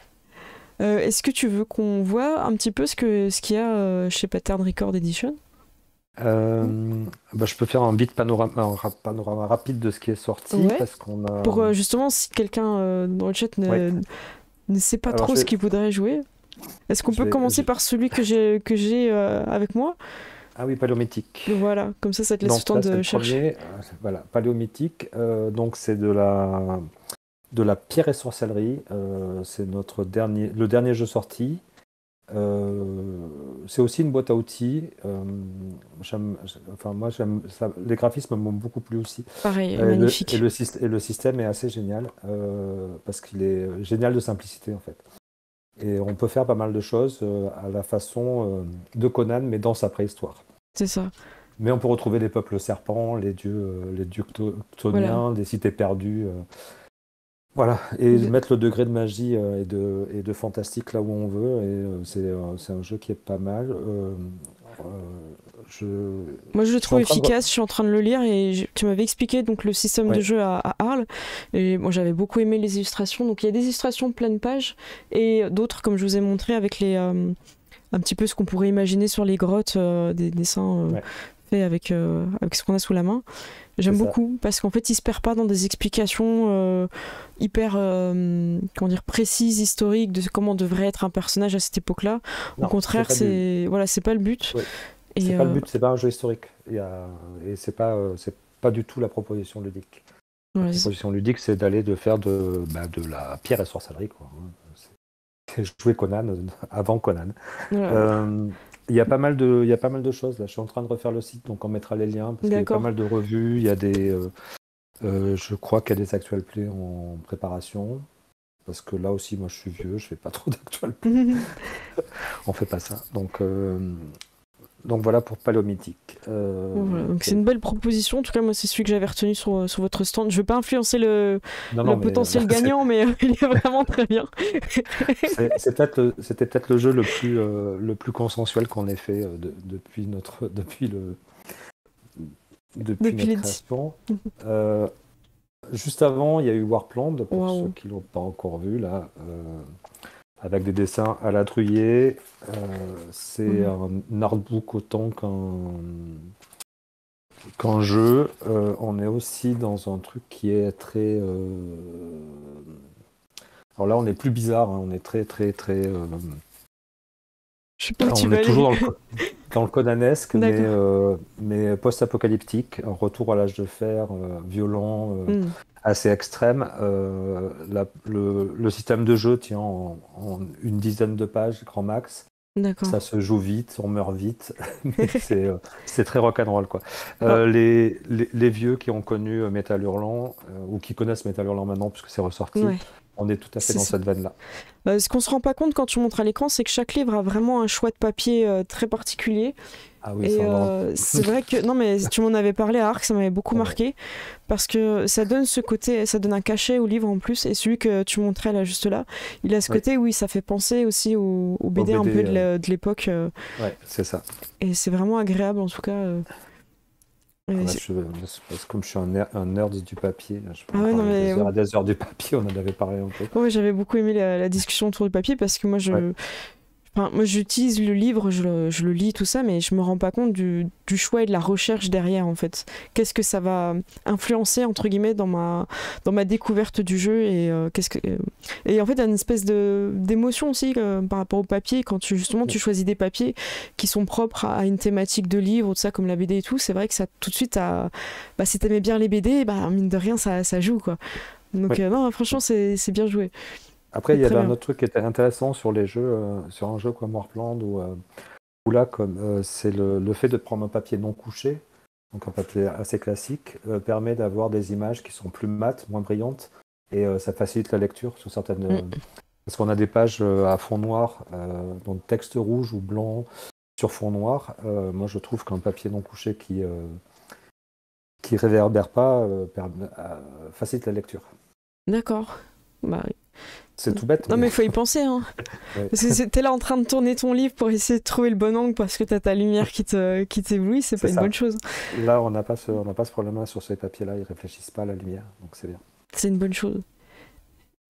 A: Est-ce que tu veux qu'on voit un petit peu ce qu'il y a chez Pattern Record Edition ?
B: Je peux faire un panorama rapide de ce qui est sorti,
A: Ouais.
B: parce qu'on a...
A: Pour justement, si quelqu'un dans le chat ne sait pas
B: Alors,
A: trop ce qu'il voudrait jouer, est-ce qu'on peut commencer par celui que j'ai avec moi ?
B: Ah oui, Paléomythique.
A: Voilà, comme ça te laisse
B: Donc,
A: le temps
B: là, c'est
A: de
B: le
A: chercher.
B: premier, voilà, Paléomythique. Donc c'est de la pierre et sorcellerie. C'est le dernier jeu sorti. C'est aussi une boîte à outils. Moi, j'aime ça. Les graphismes m'ont beaucoup plu aussi.
A: Pareil, magnifique.
B: Et le système est assez génial parce qu'il est génial de simplicité en fait. Et on peut faire pas mal de choses à la façon de Conan, mais dans sa préhistoire.
A: C'est ça.
B: Mais on peut retrouver les peuples serpents, les dieux chthoniens, des cités perdues. Voilà, et mettre le degré de magie et de fantastique là où on veut. Et c'est un jeu qui est pas mal.
A: Moi je le trouve efficace, je suis en train de le lire et tu m'avais expliqué donc, le système de jeu à Arles et moi j'avais beaucoup aimé les illustrations. Donc il y a des illustrations pleine page et d'autres comme je vous ai montré avec un petit peu ce qu'on pourrait imaginer sur les grottes, des dessins faits avec ce qu'on a sous la main. J'aime beaucoup parce qu'en fait il se perd pas dans des explications hyper précises, historiques de comment devrait être un personnage à cette époque-là. Au contraire, c'est pas le but.
B: Ouais. C'est pas le but, c'est pas un jeu historique. Et c'est pas du tout la proposition ludique. La proposition ludique, c'est de faire de la pierre et sorcellerie, quoi. C'est jouer Conan avant Conan. Il y a pas mal de choses là. Je suis en train de refaire le site, donc on mettra les liens parce qu'il y a pas mal de revues. Il y a je crois qu'il y a des actual plays en préparation. Parce que là aussi, moi je suis vieux, je fais pas trop d'actual play. On fait pas ça. Donc voilà pour Paléomythique.
A: Voilà, donc c'est une belle proposition. En tout cas, moi c'est celui que j'avais retenu sur votre stand. Je ne veux pas influencer le potentiel gagnant, mais il est vraiment très bien.
B: C'était peut-être le jeu le plus consensuel qu'on ait fait depuis notre création. Juste avant, il y a eu Warpland, pour ceux qui ne l'ont pas encore vu là. Avec des dessins à la Druillet. C'est un artbook autant qu'un jeu. On est aussi dans un truc qui est très... Alors là, on est plus bizarre. On est très, très, très...
A: Je sais pas où tu
B: on
A: vas
B: est toujours dans le conanesque, mais post-apocalyptique. Un retour à l'âge de fer, violent... assez extrême. Le système de jeu tient en une dizaine de pages, grand max. Ça se joue vite, on meurt vite, mais c'est très rock'n'roll, quoi. Les vieux qui ont connu Métal Hurlant, ou qui connaissent Métal Hurlant maintenant, puisque c'est ressorti, on est tout à fait dans cette veine-là.
A: Ce qu'on se rend pas compte quand tu montres à l'écran, c'est que chaque livre a vraiment un choix de papier très particulier.
B: Ah oui,
A: et c'est vrai que non mais tu m'en avais parlé à Arc, ça m'avait beaucoup marqué parce que ça donne ce côté, ça donne un cachet au livre en plus. Et celui que tu montrais là juste là, il a ce côté où ça fait penser aussi au BD un peu de l'époque.
B: Ouais, c'est ça.
A: Et c'est vraiment agréable en tout cas. Et
B: Là, comme je suis un nerd du papier, là, je peux
A: ah
B: en
A: ouais, non,
B: parler
A: mais
B: des heures et des heures du papier, on en avait parlé un peu.
A: ouais, j'avais beaucoup aimé la discussion autour du papier parce que
B: Ouais,
A: moi, j'utilise le livre, je le lis, tout ça, mais je me rends pas compte du choix et de la recherche derrière, en fait. Qu'est-ce que ça va influencer, entre guillemets, dans ma découverte du jeu et en fait, il y a une espèce d'émotion aussi par rapport au papier, quand justement, tu choisis des papiers qui sont propres à une thématique de livre, ou tout ça, comme la BD et tout, c'est vrai que ça, tout de suite, si t'aimais bien les BD, mine de rien, ça joue, quoi. Donc,
B: ouais.
A: non, franchement, c'est bien joué.
B: Après,
A: C'est
B: il y
A: très
B: avait un
A: bien.
B: autre truc qui était intéressant sur les jeux, sur un jeu comme Warpland, où là, comme c'est le fait de prendre un papier non couché, donc un papier assez classique, permet d'avoir des images qui sont plus mates, moins brillantes, et ça facilite la lecture sur certaines.
A: Mm.
B: Parce qu'on a des pages à fond noir, donc texte rouge ou blanc sur fond noir. Moi, je trouve qu'un papier non couché qui réverbère pas facilite la lecture.
A: D'accord. Bah,
B: C'est tout bête,
A: non
B: mais
A: mais faut y penser, hein.
B: ouais.
A: Parce que t'es là en train de tourner ton livre pour essayer de trouver le bon angle parce que t'as ta lumière qui t'éblouit, c'est
B: C'est
A: pas une
B: ça.
A: bonne chose.
B: Là, on n'a pas ce problème-là sur ces papiers-là, ils réfléchissent pas à la lumière, donc c'est bien.
A: C'est une bonne chose.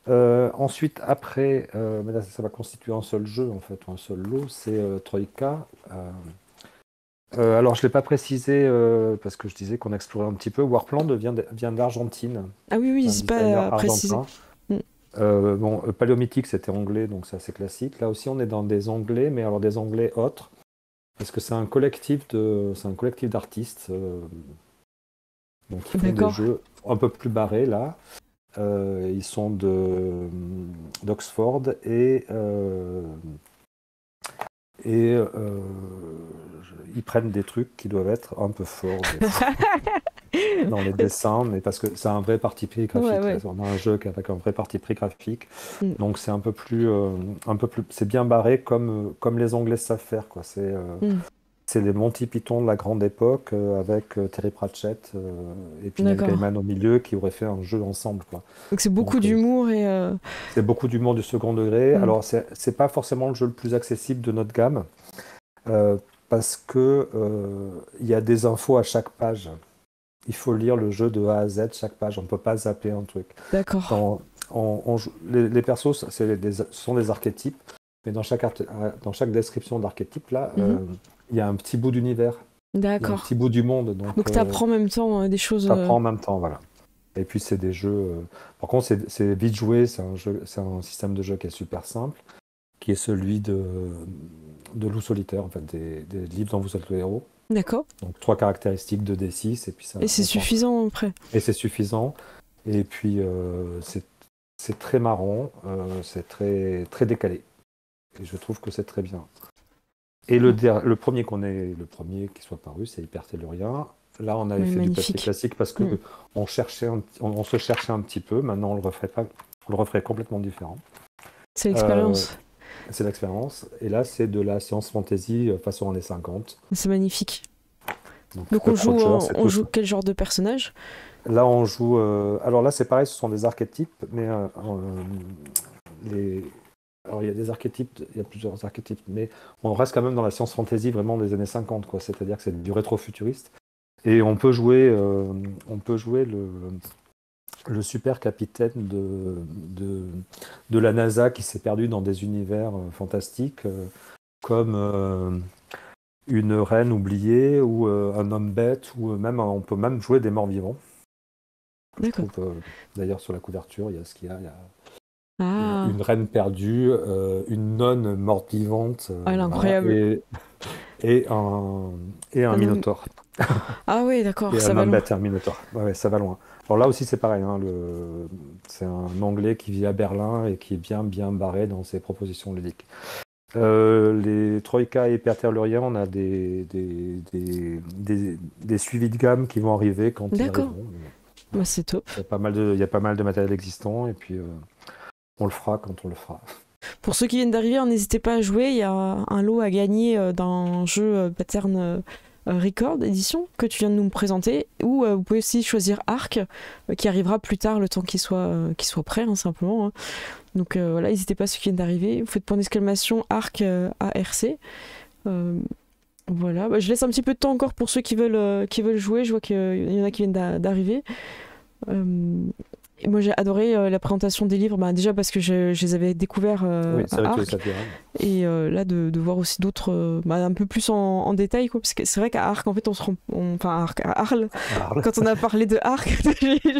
B: Ensuite, après, mais là, ça va constituer un seul jeu, en fait, ou un seul lot, c'est Troïka. Alors, je ne l'ai pas précisé parce que je disais qu'on explorait un petit peu. Warpland vient d'Argentine,
A: Ah oui, oui,
B: c'est un
A: c'est pas
B: designer
A: précisé.
B: argentin.
A: Mm.
B: Bon, Paléomythique, c'était anglais, donc c'est assez classique. Là aussi, on est dans des anglais, mais alors des anglais autres, parce que c'est un collectif d'artistes, donc ils font des
A: D'accord.
B: jeux un peu plus barrés là. Ils sont d'Oxford et ils prennent des trucs qui doivent être un peu forts des fois dans les dessins, mais parce que c'est un vrai parti pris
A: Ouais,
B: graphique. Là,
A: ouais.
B: on a un jeu avec un vrai parti pris graphique,
A: Mm.
B: donc c'est un peu plus, c'est bien barré comme les Anglais savent faire, quoi.
A: Mm.
B: C'est les Monty Python de la grande époque avec Terry Pratchett et puis Neil
A: D'accord.
B: Gaiman au milieu qui auraient fait un jeu ensemble, quoi.
A: Donc c'est beaucoup
B: Donc
A: d'humour
B: c'est beaucoup d'humour du second degré.
A: mm.
B: Alors c'est pas forcément le jeu le plus accessible de notre gamme euh, parce que il y a des infos à chaque page. Il faut lire le jeu de A à Z chaque page. On peut pas zapper un truc.
A: D'accord.
B: Les persos, ce sont des archétypes, mais dans chaque description d'archétype là,
A: Mhm.
B: il y a un petit bout d'univers. Il y a un
A: D'accord.
B: petit bout du monde, donc
A: Donc t'apprends en même temps des choses.
B: ça prend en même temps, voilà. Et puis c'est des jeux. Par contre, c'est vite joué. C'est un système de jeu qui est super simple, qui est celui de Loup solitaire, en fait, des livres dont vous êtes le héros.
A: D'accord.
B: Donc 3 caractéristiques de D6 et puis ça.
A: Et c'est suffisant après.
B: Et c'est suffisant. Et puis c'est très marrant, c'est très décalé. Et je trouve que c'est très bien. Et le premier qui soit paru, c'est Hypertellurien. Là, on avait
A: Mais
B: fait du papier
A: magnifique.
B: classique parce que
A: Mm.
B: on se cherchait un petit peu. Maintenant, on le referait pas, on le referait complètement différent.
A: C'est
B: Euh,
A: l'expérience.
B: c'est l'expérience. Et là, c'est de la science fantasy façon années 50.
A: C'est magnifique.
B: Donc,
A: Donc
B: Roger, c'est
A: on
B: tout.
A: joue quel genre de personnage?
B: Là, on joue. Alors là, c'est pareil, ce sont des archétypes, mais les... Alors, il y a des archétypes, il y a plusieurs archétypes, mais on reste quand même dans la science fantasy vraiment des années 50, quoi. C'est-à-dire que c'est du rétro-futuriste. Et on peut jouer le super capitaine de la NASA qui s'est perdu dans des univers fantastiques, comme une reine oubliée ou un homme bête, ou même on peut même jouer des morts vivants. Je
A: D'accord.
B: trouve, d'ailleurs, sur la couverture, il y a ce qu'il y a. Il y a
A: Ah,
B: une reine perdue, une nonne morte vivante,
A: elle est
B: voilà,
A: incroyable.
B: et un
A: Un homme-
B: minotaure.
A: Ah oui, d'accord,
B: Et
A: ça
B: un
A: va
B: homme
A: loin.
B: bête et un minotaure. Ouais, ouais, ça va loin. Alors là aussi, c'est pareil, hein, c'est un Anglais qui vit à Berlin et qui est bien barré dans ses propositions ludiques. Les Troïka et Hypertellurien, on a des suivis de gamme qui vont arriver quand ils
A: D'accord.
B: arriveront.
A: Bah, c'est top.
B: Il y a pas mal de matériel existant et puis on le fera quand on le fera.
A: Pour ceux qui viennent d'arriver, n'hésitez pas à jouer. Il y a un lot à gagner dans un jeu Pattern Record édition que tu viens de nous présenter. Ou vous pouvez aussi choisir Arc qui arrivera plus tard, le temps qu'il soit prêt, hein, simplement. Hein. Donc voilà, n'hésitez pas ceux qui viennent d'arriver. Vous faites point d'exclamation Arc ARC. Voilà, bah, je laisse un petit peu de temps encore pour ceux qui veulent jouer. Je vois qu'il y en a qui viennent d'arriver. Euh, et moi j'ai adoré la présentation des livres, bah, déjà parce que je les avais découverts
B: Oui, c'est
A: à
B: vrai que
A: Arc,
B: ça fait rêve.
A: et là de voir aussi d'autres bah, un peu plus en détail, quoi, parce que c'est vrai qu'à Arc en fait enfin à Arc, à Arles,
B: Arles.
A: quand on a parlé de Arc,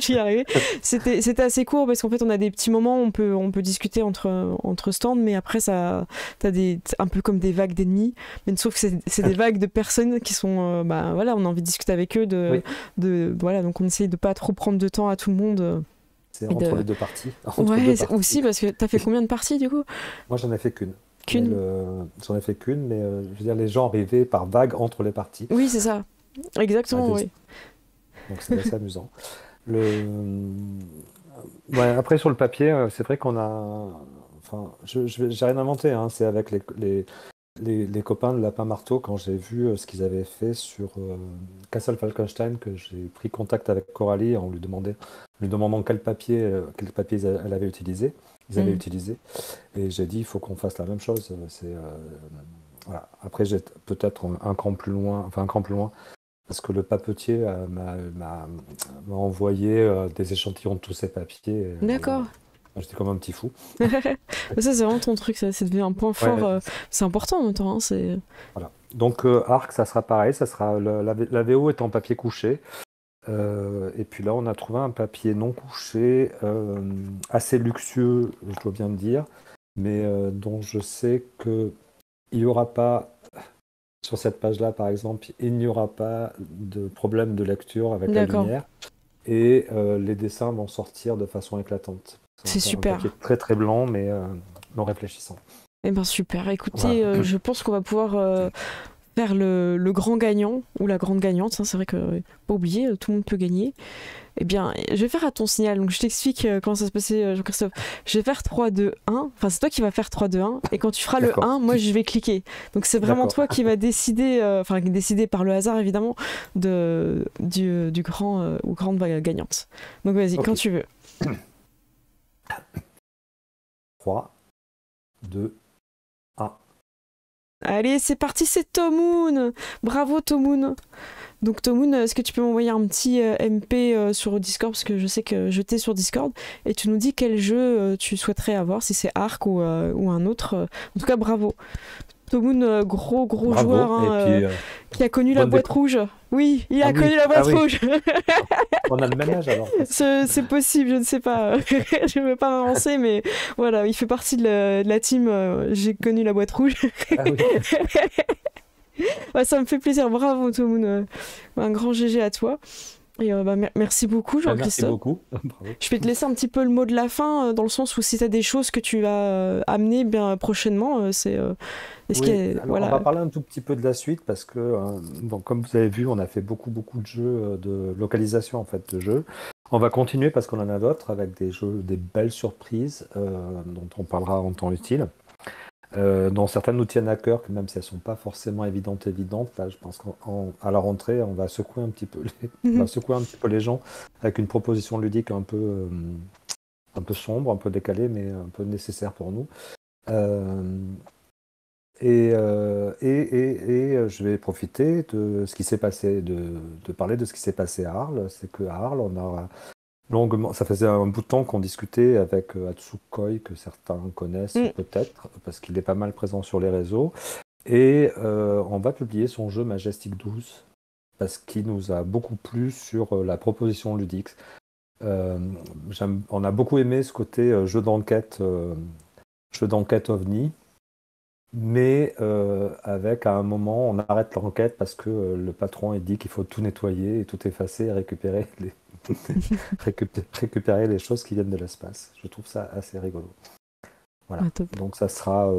A: j'y arrivais, c'était assez court parce qu'en fait on a des petits moments où on peut discuter entre stands, mais après ça t'as un peu comme des vagues d'ennemis, mais sauf que c'est des vagues de personnes qui sont bah voilà, on a envie de discuter avec eux,
B: Oui,
A: voilà, donc on essaye de pas trop prendre de temps à tout le monde.
B: c'est
A: Et
B: entre les deux parties. Entre deux
A: Ouais,
B: parties.
A: aussi parce que t'as fait combien de parties du coup?
B: Moi, j'en ai fait qu'une. Mais
A: Qu'une?
B: j'en ai fait qu'une, mais je veux dire, les gens arrivaient par vagues entre les parties.
A: Oui, c'est ça.
B: À
A: Exactement,
B: des-
A: oui.
B: Donc, c'était assez amusant. Le... Ouais, après, sur le papier, c'est vrai qu'on a. Enfin, j'ai rien inventé, hein. C'est avec les copains de Lapin Marteau, quand j'ai vu ce qu'ils avaient fait sur Castle Falkenstein, que j'ai pris contact avec Coralie en lui demandant quel papier elle avait utilisé. Ils avaient
A: Mm.
B: utilisé. Et j'ai dit, il faut qu'on fasse la même chose. Voilà. Après, j'ai peut-être un cran plus loin, enfin un cran plus loin, parce que le papetier m'a envoyé des échantillons de tous ces papiers. Et,
A: D'accord.
B: j'étais comme un petit fou.
A: Ça, c'est vraiment ton truc, ça, c'est devenu un point fort.
B: Ouais,
A: C'est important en même temps, hein, c'est...
B: voilà. Donc Arc, ça sera pareil, ça sera la VO est en papier couché. Et puis là, on a trouvé un papier non couché, assez luxueux, je dois bien le dire, mais dont je sais que il n'y aura pas, sur cette page-là par exemple, il n'y aura pas de problème de lecture avec la
A: D'accord,
B: lumière, et les dessins vont sortir de façon éclatante.
A: c'est
B: C'est un papier
A: super.
B: très très blanc, mais non réfléchissant.
A: Eh ben super.
B: Voilà.
A: Écoutez, je pense qu'on va pouvoir faire le grand gagnant, ou la grande gagnante, hein, c'est vrai que, pas oublier, tout le monde peut gagner. Eh bien, je vais faire à ton signal, donc je t'explique comment ça se passait, Jean-Christophe. Je vais faire 3, 2, 1, enfin c'est toi qui vas faire 3, 2, 1, et quand tu feras le
B: D'accord,
A: 1, moi je vais cliquer. Donc c'est vraiment
B: d'accord.
A: toi qui vas décider, enfin décider par le hasard évidemment, du grand ou grande gagnante. Donc vas-y, quand
B: Ok.
A: tu veux.
B: 3, 2, 1.
A: Allez, c'est parti, c'est Tomoun. Bravo Tomoun. Donc Tomoun, est-ce que tu peux m'envoyer un petit MP sur Discord, parce que je sais que je t'ai sur Discord, et tu nous dis quel jeu tu souhaiterais avoir, si c'est Ark ou un autre. En tout cas, bravo. Tomoun, gros joueur,
B: Bravo. Et
A: hein,
B: puis,
A: qui a connu la
B: bonne
A: boîte
B: déco.
A: rouge. Oui, il
B: Ah
A: a connu
B: oui,
A: la
B: ah
A: boîte
B: oui.
A: rouge.
B: On a le même âge alors, presque.
A: C'est possible, je ne sais pas. Je ne veux pas m'avancer, mais voilà, il fait partie de la team. J'ai connu la boîte rouge.
B: Ah oui.
A: Ouais, ça me fait plaisir, bravo Tomoun. Un grand GG à toi. Et merci beaucoup
B: Merci
A: Jean-Christophe.
B: beaucoup. Bravo.
A: Je vais te laisser un petit peu le mot de la fin, dans le sens où si tu as des choses que tu vas amener bien prochainement, est-ce qu'il
B: Oui,
A: y a...
B: alors on
A: Voilà.
B: va parler un tout petit peu de la suite parce que, bon, comme vous avez vu, on a fait beaucoup de jeux de localisation en fait de jeux. On va continuer parce qu'on en a d'autres avec des jeux, des belles surprises dont on parlera en temps utile. Dont certaines nous tiennent à cœur, que même si elles sont pas forcément évidentes. Là, je pense qu'à la rentrée, on va secouer un petit peu on va secouer un petit peu les gens avec une proposition ludique un peu sombre, un peu décalée, mais un peu nécessaire pour nous. Euh, je vais profiter de ce qui s'est passé, de parler de ce qui s'est passé à Arles. C'est qu'à Arles, on a longuement, ça faisait un bout de temps qu'on discutait avec Hatsukoi, que certains connaissent
A: Mm.
B: peut-être, parce qu'il est pas mal présent sur les réseaux. Et on va publier son jeu Majestic 12, parce qu'il nous a beaucoup plu sur la proposition ludique. On a beaucoup aimé ce côté jeu d'enquête OVNI. Mais avec à un moment, on arrête l'enquête parce que le patron il dit qu'il faut tout nettoyer et tout effacer et récupérer les choses qui viennent de l'espace. Je trouve ça assez rigolo. Voilà.
A: Ah, top.
B: Donc ça sera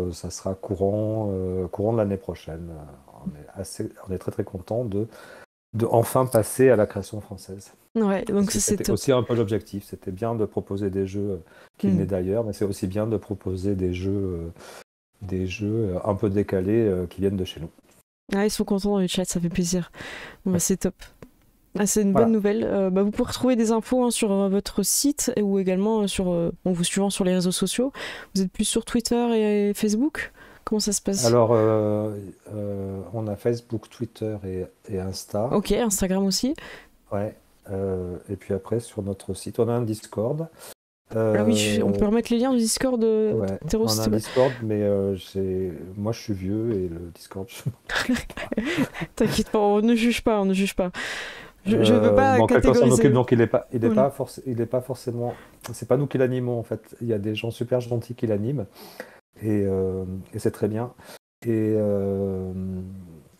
B: courant de l'année prochaine. On est très très content de enfin passer à la création française.
A: Ouais, donc
B: Parce que
A: ça c'est
B: c'était
A: top.
B: aussi un peu l'objectif. C'était bien de proposer des jeux qui
A: Mm.
B: venaient d'ailleurs, mais c'est aussi bien de proposer des jeux un peu décalés qui viennent de chez nous.
A: Ah, ils sont contents dans le chat, ça fait plaisir. Bon,
B: Ouais.
A: c'est top. Ah, c'est une bonne
B: Voilà.
A: nouvelle. Vous pouvez retrouver des infos, hein, sur votre site, ou également en vous suivant sur les réseaux sociaux. Vous êtes plus sur Twitter et Facebook? Comment ça se passe?
B: Alors, on a Facebook, Twitter et Insta.
A: Ok, Instagram aussi.
B: Ouais. Et puis après, sur notre site, on a un Discord.
A: Ah oui, on peut remettre les liens du Discord de
B: Ouais,
A: Théros,
B: on
A: s'il
B: a
A: te
B: un
A: plaît.
B: Discord, mais moi je suis vieux et le Discord, je m'en occupe pas.
A: T'inquiète pas, on ne juge pas, on ne juge pas. Je veux pas
B: Bon, quelqu'un s'en occupe,
A: catégoriser.
B: donc
A: Voilà.
B: il est pas forcément. C'est pas nous qui l'animons en fait. Il y a des gens super gentils qui l'animent et c'est très bien. Et, euh,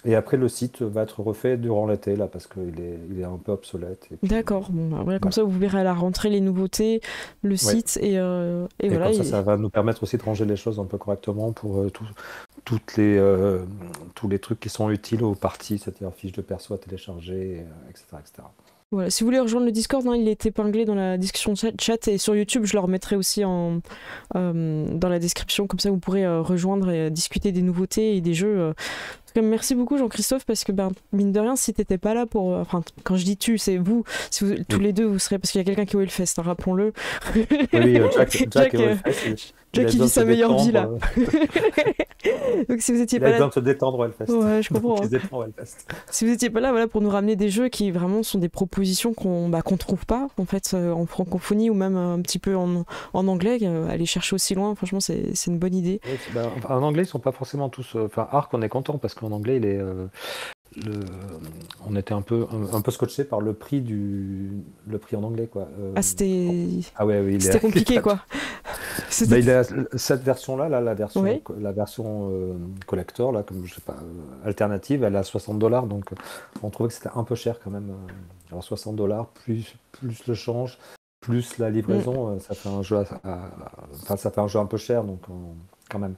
B: et après, le site va être refait durant l'été là parce il est un peu obsolète. Et puis
A: D'accord, bon, bah, voilà, comme
B: voilà.
A: ça vous verrez à la rentrée les nouveautés, le
B: Ouais.
A: site, et
B: Et
A: voilà.
B: comme ça va nous permettre aussi de ranger les choses un peu correctement pour toutes les, tous les trucs qui sont utiles aux parties, c'est-à-dire fiches de perso à télécharger, etc., etc.
A: Voilà. Si vous voulez rejoindre le Discord, hein, il est épinglé dans la discussion chat et sur YouTube, je le remettrai aussi dans la description, comme ça vous pourrez rejoindre et discuter des nouveautés et des jeux. En tout cas, merci beaucoup Jean-Christophe, parce que ben, mine de rien, si t'étais pas là pour... Enfin, quand je dis tu, c'est vous, si vous tous
B: Oui,
A: les deux, vous serez... Parce qu'il y a quelqu'un qui est au Hellfest, hein, rappelons-le.
B: oui, Jack
A: Jack,
B: est au Hellfest,
A: Jack,
B: il a
A: il
B: besoin
A: vit
B: de se
A: sa meilleure vie
B: détendre.
A: là. Donc si vous étiez
B: Il a
A: pas là...
B: besoin de se détendre au Hellfest.
A: Ouais, je
B: Donc
A: comprends,
B: il
A: hein.
B: se détend au Hellfest.
A: Si vous étiez pas là, voilà, pour nous ramener des jeux qui vraiment sont des propositions qu'on trouve pas en fait en francophonie ou même un petit peu en anglais, aller chercher aussi loin, franchement c'est une bonne idée.
B: Oui, en anglais, ils sont pas forcément tous. Enfin, Arc, on est content parce qu'en anglais, le, on était un peu scotché par le prix en anglais, quoi.
A: Ah c'était
B: Ah ouais, oui,
A: c'était
B: il est
A: compliqué
B: pas
A: quoi.
B: bah,
A: C'était
B: cette version-là, là,
A: ouais.
B: la version collector, là, comme je sais pas, alternative, elle est à $60, donc on trouvait que c'était un peu cher quand même. Alors $60 plus le change, plus la
A: Mm.
B: livraison, ça fait un jeu, enfin ça fait un jeu un peu cher, donc quand même,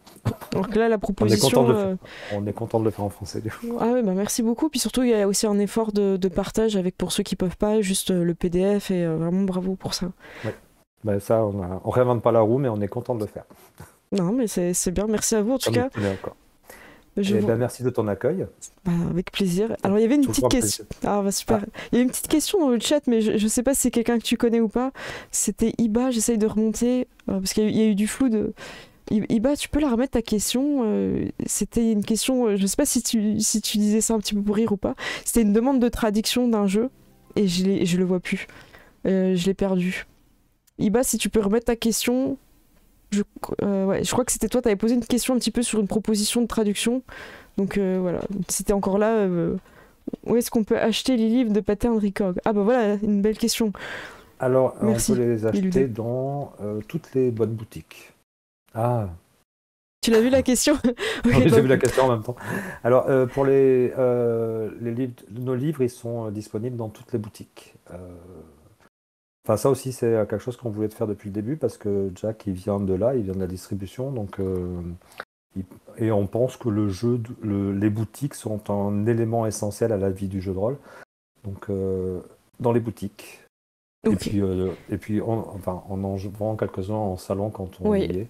A: Donc là la
B: on est content de
A: proposition
B: le faire. On est content de le faire en français. Du coup.
A: ah ouais, bah merci beaucoup. Puis surtout, il y a aussi un effort de partage avec pour ceux qui peuvent pas, juste le PDF et vraiment bravo pour ça.
B: Ouais. Bah, ça, on réinvente pas la roue, mais on est content de le faire.
A: Non, mais c'est bien. Merci à vous en tout
B: Ça nous
A: cas.
B: tenait encore.
A: Je
B: Et
A: vous...
B: ben merci de ton accueil.
A: Bah, avec plaisir. Alors, il y avait une petite
B: Toujours un
A: question.
B: plaisir.
A: Ah, bah super.
B: Ah,
A: Il y a une petite question dans le chat, mais je sais pas si c'est quelqu'un que tu connais ou pas. C'était Iba, j'essaye de remonter parce qu'il y a eu du flou de. Iba, tu peux la remettre ta question. C'était une question, je sais pas si tu disais ça un petit peu pour rire ou pas. C'était une demande de traduction d'un jeu et je le vois plus. Je l'ai perdu. Iba, si tu peux remettre ta question. Je, ouais, je crois que c'était toi, tu avais posé une question un petit peu sur une proposition de traduction. Donc voilà, si t'es encore là, où est-ce qu'on peut acheter les livres de Pattern Record? Ah bah voilà, une belle question.
B: alors, on peut
A: Merci,
B: les acheter
A: Iludé.
B: dans toutes les bonnes boutiques. Ah,
A: Tu l'as vu la question? Ok,
B: oui, j'ai
A: donc
B: vu la question en même temps. Alors, pour les livres, nos livres, ils sont disponibles dans toutes les boutiques. Enfin, ça aussi, c'est quelque chose qu'on voulait faire depuis le début parce que Jack, il vient de là, il vient de la distribution. Donc, et on pense que les boutiques sont un élément essentiel à la vie du jeu de rôle. Donc, dans les boutiques.
A: ok.
B: Et puis enfin, on en vend quelques-uns en salon quand on
A: Oui.
B: y est.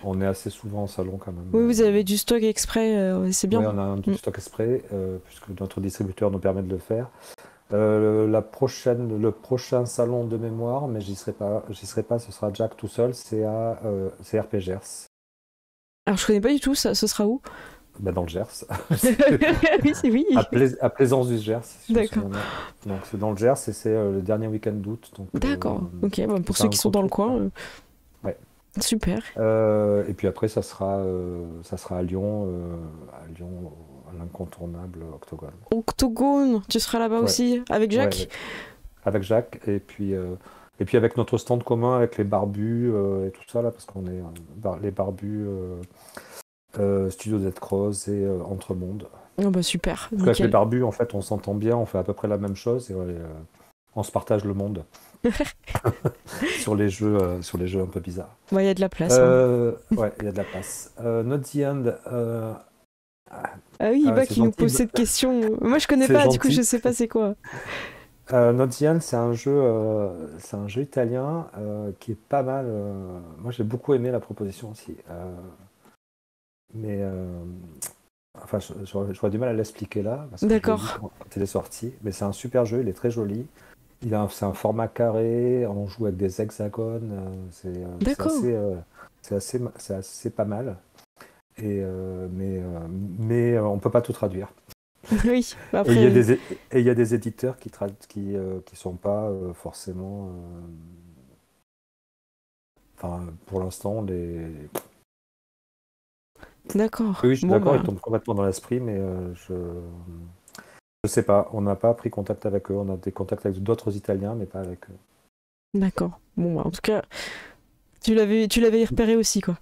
B: On est assez souvent en salon quand même.
A: Oui, vous avez du stock exprès, c'est
B: Oui,
A: bien.
B: on a
A: Mm.
B: du stock exprès, puisque notre distributeur nous permet de le faire. Le prochain salon de mémoire, mais j'y serai pas, ce sera Jack tout seul, c'est RP Gers,
A: Alors je connais pas du tout, ça, ce sera où?
B: bah, dans le Gers,
A: Oui, c'est oui.
B: à Plaisance du Gers, si je me
A: D'accord.
B: souviens bien. Donc c'est dans le Gers et c'est le dernier week-end d'août. Donc
A: D'accord. Ok, bah, pour
B: c'est
A: ceux
B: un
A: qui sont
B: gros
A: dans le
B: truc, quoi.
A: coin,
B: Ouais.
A: super.
B: Et puis après, ça sera à Lyon, à l'incontournable Octogone.
A: Octogone, tu seras là-bas
B: Ouais,
A: aussi avec
B: ouais,
A: Jacques?
B: ouais. Avec Jacques, et puis avec notre stand commun avec les barbus et tout ça, là, parce qu'on est les barbus Studio Dead Cross et Entremonde.
A: Oh bah super,
B: Parce qu'avec les
A: nickel.
B: barbus, en fait, on s'entend bien, on fait à peu près la même chose et on se partage le monde sur les jeux un peu bizarres.
A: Bah, il y a de la place, hein.
B: Ouais, il y a de la place. Not the End,
A: Ah oui, Iba
B: c'est
A: qui nous
B: gentil,
A: pose cette question. Moi, je connais
B: c'est
A: pas, du coup, je
B: gentil.
A: sais pas c'est quoi.
B: Not the End, c'est un jeu italien qui est pas mal. Moi, j'ai beaucoup aimé la proposition aussi. Mais enfin, j'aurais du mal à l'expliquer là parce que je l'ai vu
A: D'accord,
B: quand il est sorti. Mais c'est un super jeu, il est très joli. C'est un format carré, on joue avec des hexagones.
A: d'accord.
B: C'est assez pas mal. Mais on ne peut pas tout traduire.
A: Oui, bah
B: Et il y a
A: après,
B: des éditeurs qui sont pas forcément. Enfin, pour l'instant,
A: d'accord.
B: oui, je suis
A: Bon,
B: d'accord,
A: bah,
B: ils tombent complètement dans l'esprit, mais je sais pas. On n'a pas pris contact avec eux. On a des contacts avec d'autres Italiens, mais pas avec eux.
A: d'accord. Bon, bah, en tout cas, tu l'avais repéré aussi, quoi.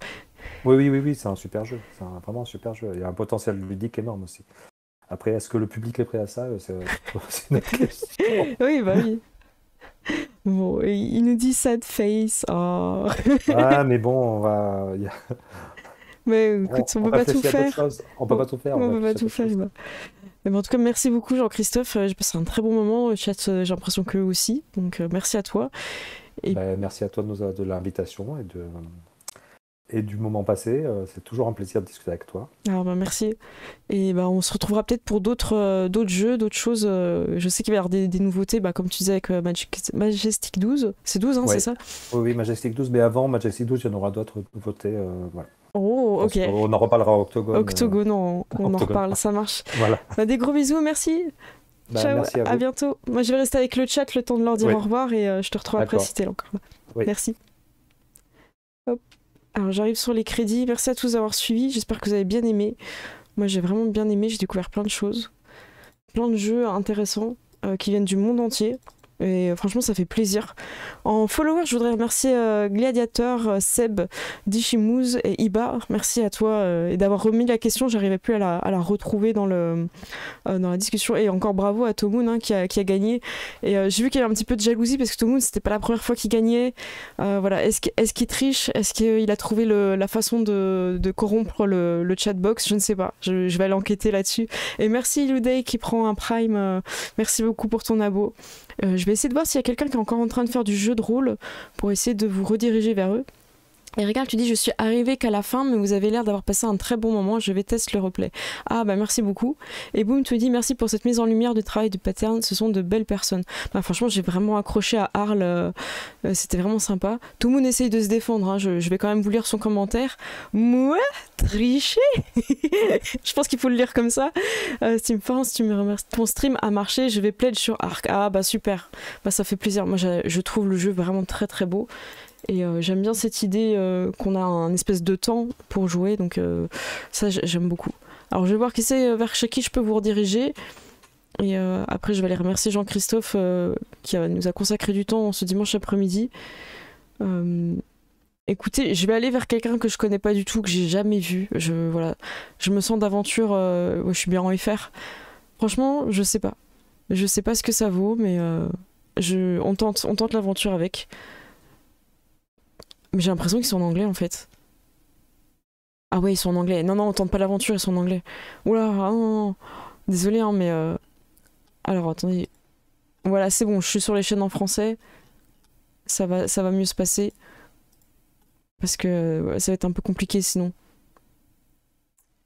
B: Oui, oui, oui, oui, c'est un super jeu. Vraiment un super jeu. Il y a un potentiel ludique énorme aussi. Après, est-ce que le public est prêt à ça? C'est une autre question.
A: Oui, bah oui. Bon, et il nous dit sad face. Oh.
B: Ah, mais bon,
A: Mais écoute, on
B: on
A: peut pas tout
B: réfléchit à d'autres
A: faire.
B: choses. On peut pas tout faire, on
A: On peut pas
B: réfléchit à
A: tout
B: d'autres
A: faire.
B: choses.
A: Bah. Mais bon, en tout cas, merci beaucoup, Jean-Christophe. J'ai passé un très bon moment. Le chat, j'ai l'impression qu'eux aussi. Donc, merci à toi. Et
B: Ben, merci à toi de l'invitation et du moment passé. C'est toujours un plaisir de discuter avec toi.
A: alors, bah, merci. Et bah, on se retrouvera peut-être pour d'autres jeux, d'autres choses. Je sais qu'il va y avoir des nouveautés, bah, comme tu disais avec Majestic 12. C'est 12, hein, c'est
B: Ouais.
A: ça?
B: Oui, oui, Majestic 12, mais avant Majestic 12, il y en aura d'autres nouveautés. Voilà.
A: Oh, ok.
B: On en reparlera à Octogone.
A: Octogone, on en
B: Octogone.
A: reparle, ça marche.
B: Voilà.
A: Bah, des gros bisous, merci.
B: Ben,
A: Ciao,
B: merci à
A: à
B: vous.
A: bientôt. Moi, je vais rester avec le chat le temps de leur dire
B: Oui,
A: au revoir et je te retrouve après
B: d'accord.
A: si t'es là encore.
B: Oui.
A: Merci. Hop. Alors, j'arrive sur les crédits. Merci à tous d'avoir suivi. J'espère que vous avez bien aimé. Moi, j'ai vraiment bien aimé. J'ai découvert plein de choses. Plein de jeux intéressants qui viennent du monde entier. Et franchement, ça fait plaisir. En follower, je voudrais remercier Gladiateur, Seb, Dishimouz et Iba. Merci à toi et d'avoir remis la question. J'arrivais plus à la retrouver dans la discussion. Et encore bravo à Tomoun hein, qui a gagné. Et j'ai vu qu'il y avait un petit peu de jalousie parce que Tomoun, c'était pas la première fois qu'il gagnait. Voilà. Est-ce qu'il triche? Est-ce qu'il a trouvé la façon de corrompre le chatbox? Je ne sais pas. Je vais aller enquêter là-dessus. Et merci Luday qui prend un prime. Merci beaucoup pour ton abo. Je vais essayer de voir s'il y a quelqu'un qui est encore en train de faire du jeu de rôle pour essayer de vous rediriger vers eux. Et regarde, tu dis je suis arrivée qu'à la fin, mais vous avez l'air d'avoir passé un très bon moment. Je vais tester le replay. Ah bah merci beaucoup. Et Boom te dit merci pour cette mise en lumière de travail de pattern. Ce sont de belles personnes. Bah franchement, j'ai vraiment accroché à Arles. C'était vraiment sympa. Tout le monde essaye de se défendre. Hein. Je vais quand même vous lire son commentaire. Moi, tricher. Je pense qu'il faut le lire comme ça. Steam France, tu me remercies. Ton stream a marché. Je vais pledge sur Arc. Ah bah super. Bah ça fait plaisir. Moi, je trouve le jeu vraiment très très beau. Et j'aime bien cette idée qu'on a un espèce de temps pour jouer, donc ça j'aime beaucoup. Alors je vais voir vers chez qui je peux vous rediriger. Et après je vais aller remercier Jean-Christophe qui nous a consacré du temps ce dimanche après-midi. Écoutez, je vais aller vers quelqu'un que je connais pas du tout, que j'ai jamais vu. Voilà, je me sens d'aventure, je suis bien en FR. Franchement, je sais pas. Je sais pas ce que ça vaut, mais on tente l'aventure avec. Mais j'ai l'impression qu'ils sont en anglais en fait. Ah ouais, ils sont en anglais. Non, non, on tente pas l'aventure, ils sont en anglais. Oula, ah non, non. Désolé, hein, mais... Alors, attendez. Voilà, c'est bon, je suis sur les chaînes en français. Ça va mieux se passer. Parce que ça va être un peu compliqué sinon.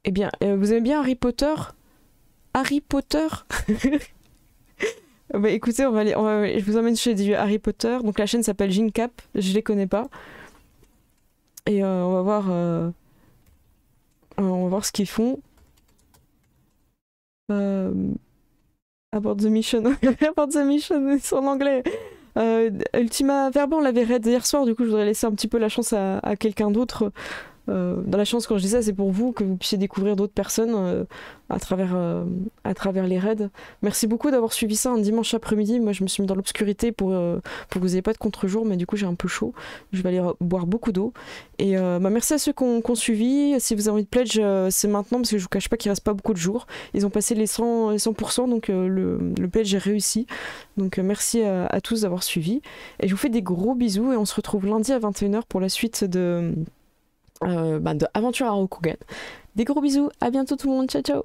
A: Eh bien, vous aimez bien Harry Potter? Harry Potter? Bah écoutez, je vous emmène chez du Harry Potter. Donc la chaîne s'appelle Gincap, je les connais pas. Et on va voir ce qu'ils font. Abort the Mission. Abort the Mission, c'est en anglais. Ultima Verba, on l'avait raid hier soir, du coup je voudrais laisser un petit peu la chance à quelqu'un d'autre. Dans la chance, quand je dis ça, c'est pour vous, que vous puissiez découvrir d'autres personnes à travers les raids. Merci beaucoup d'avoir suivi ça un dimanche après-midi. Moi, je me suis mis dans l'obscurité pour que vous n'ayez pas de contre-jour, mais du coup, j'ai un peu chaud. Je vais aller boire beaucoup d'eau. Et merci à ceux qui ont suivi. Si vous avez envie de pledge, c'est maintenant, parce que je vous cache pas qu'il reste pas beaucoup de jours. Ils ont passé les 100%, donc le pledge est réussi. Donc merci à tous d'avoir suivi. Et je vous fais des gros bisous, et on se retrouve lundi à 21h pour la suite de Aventure à Rokugan. Des gros bisous, à bientôt tout le monde, ciao ciao.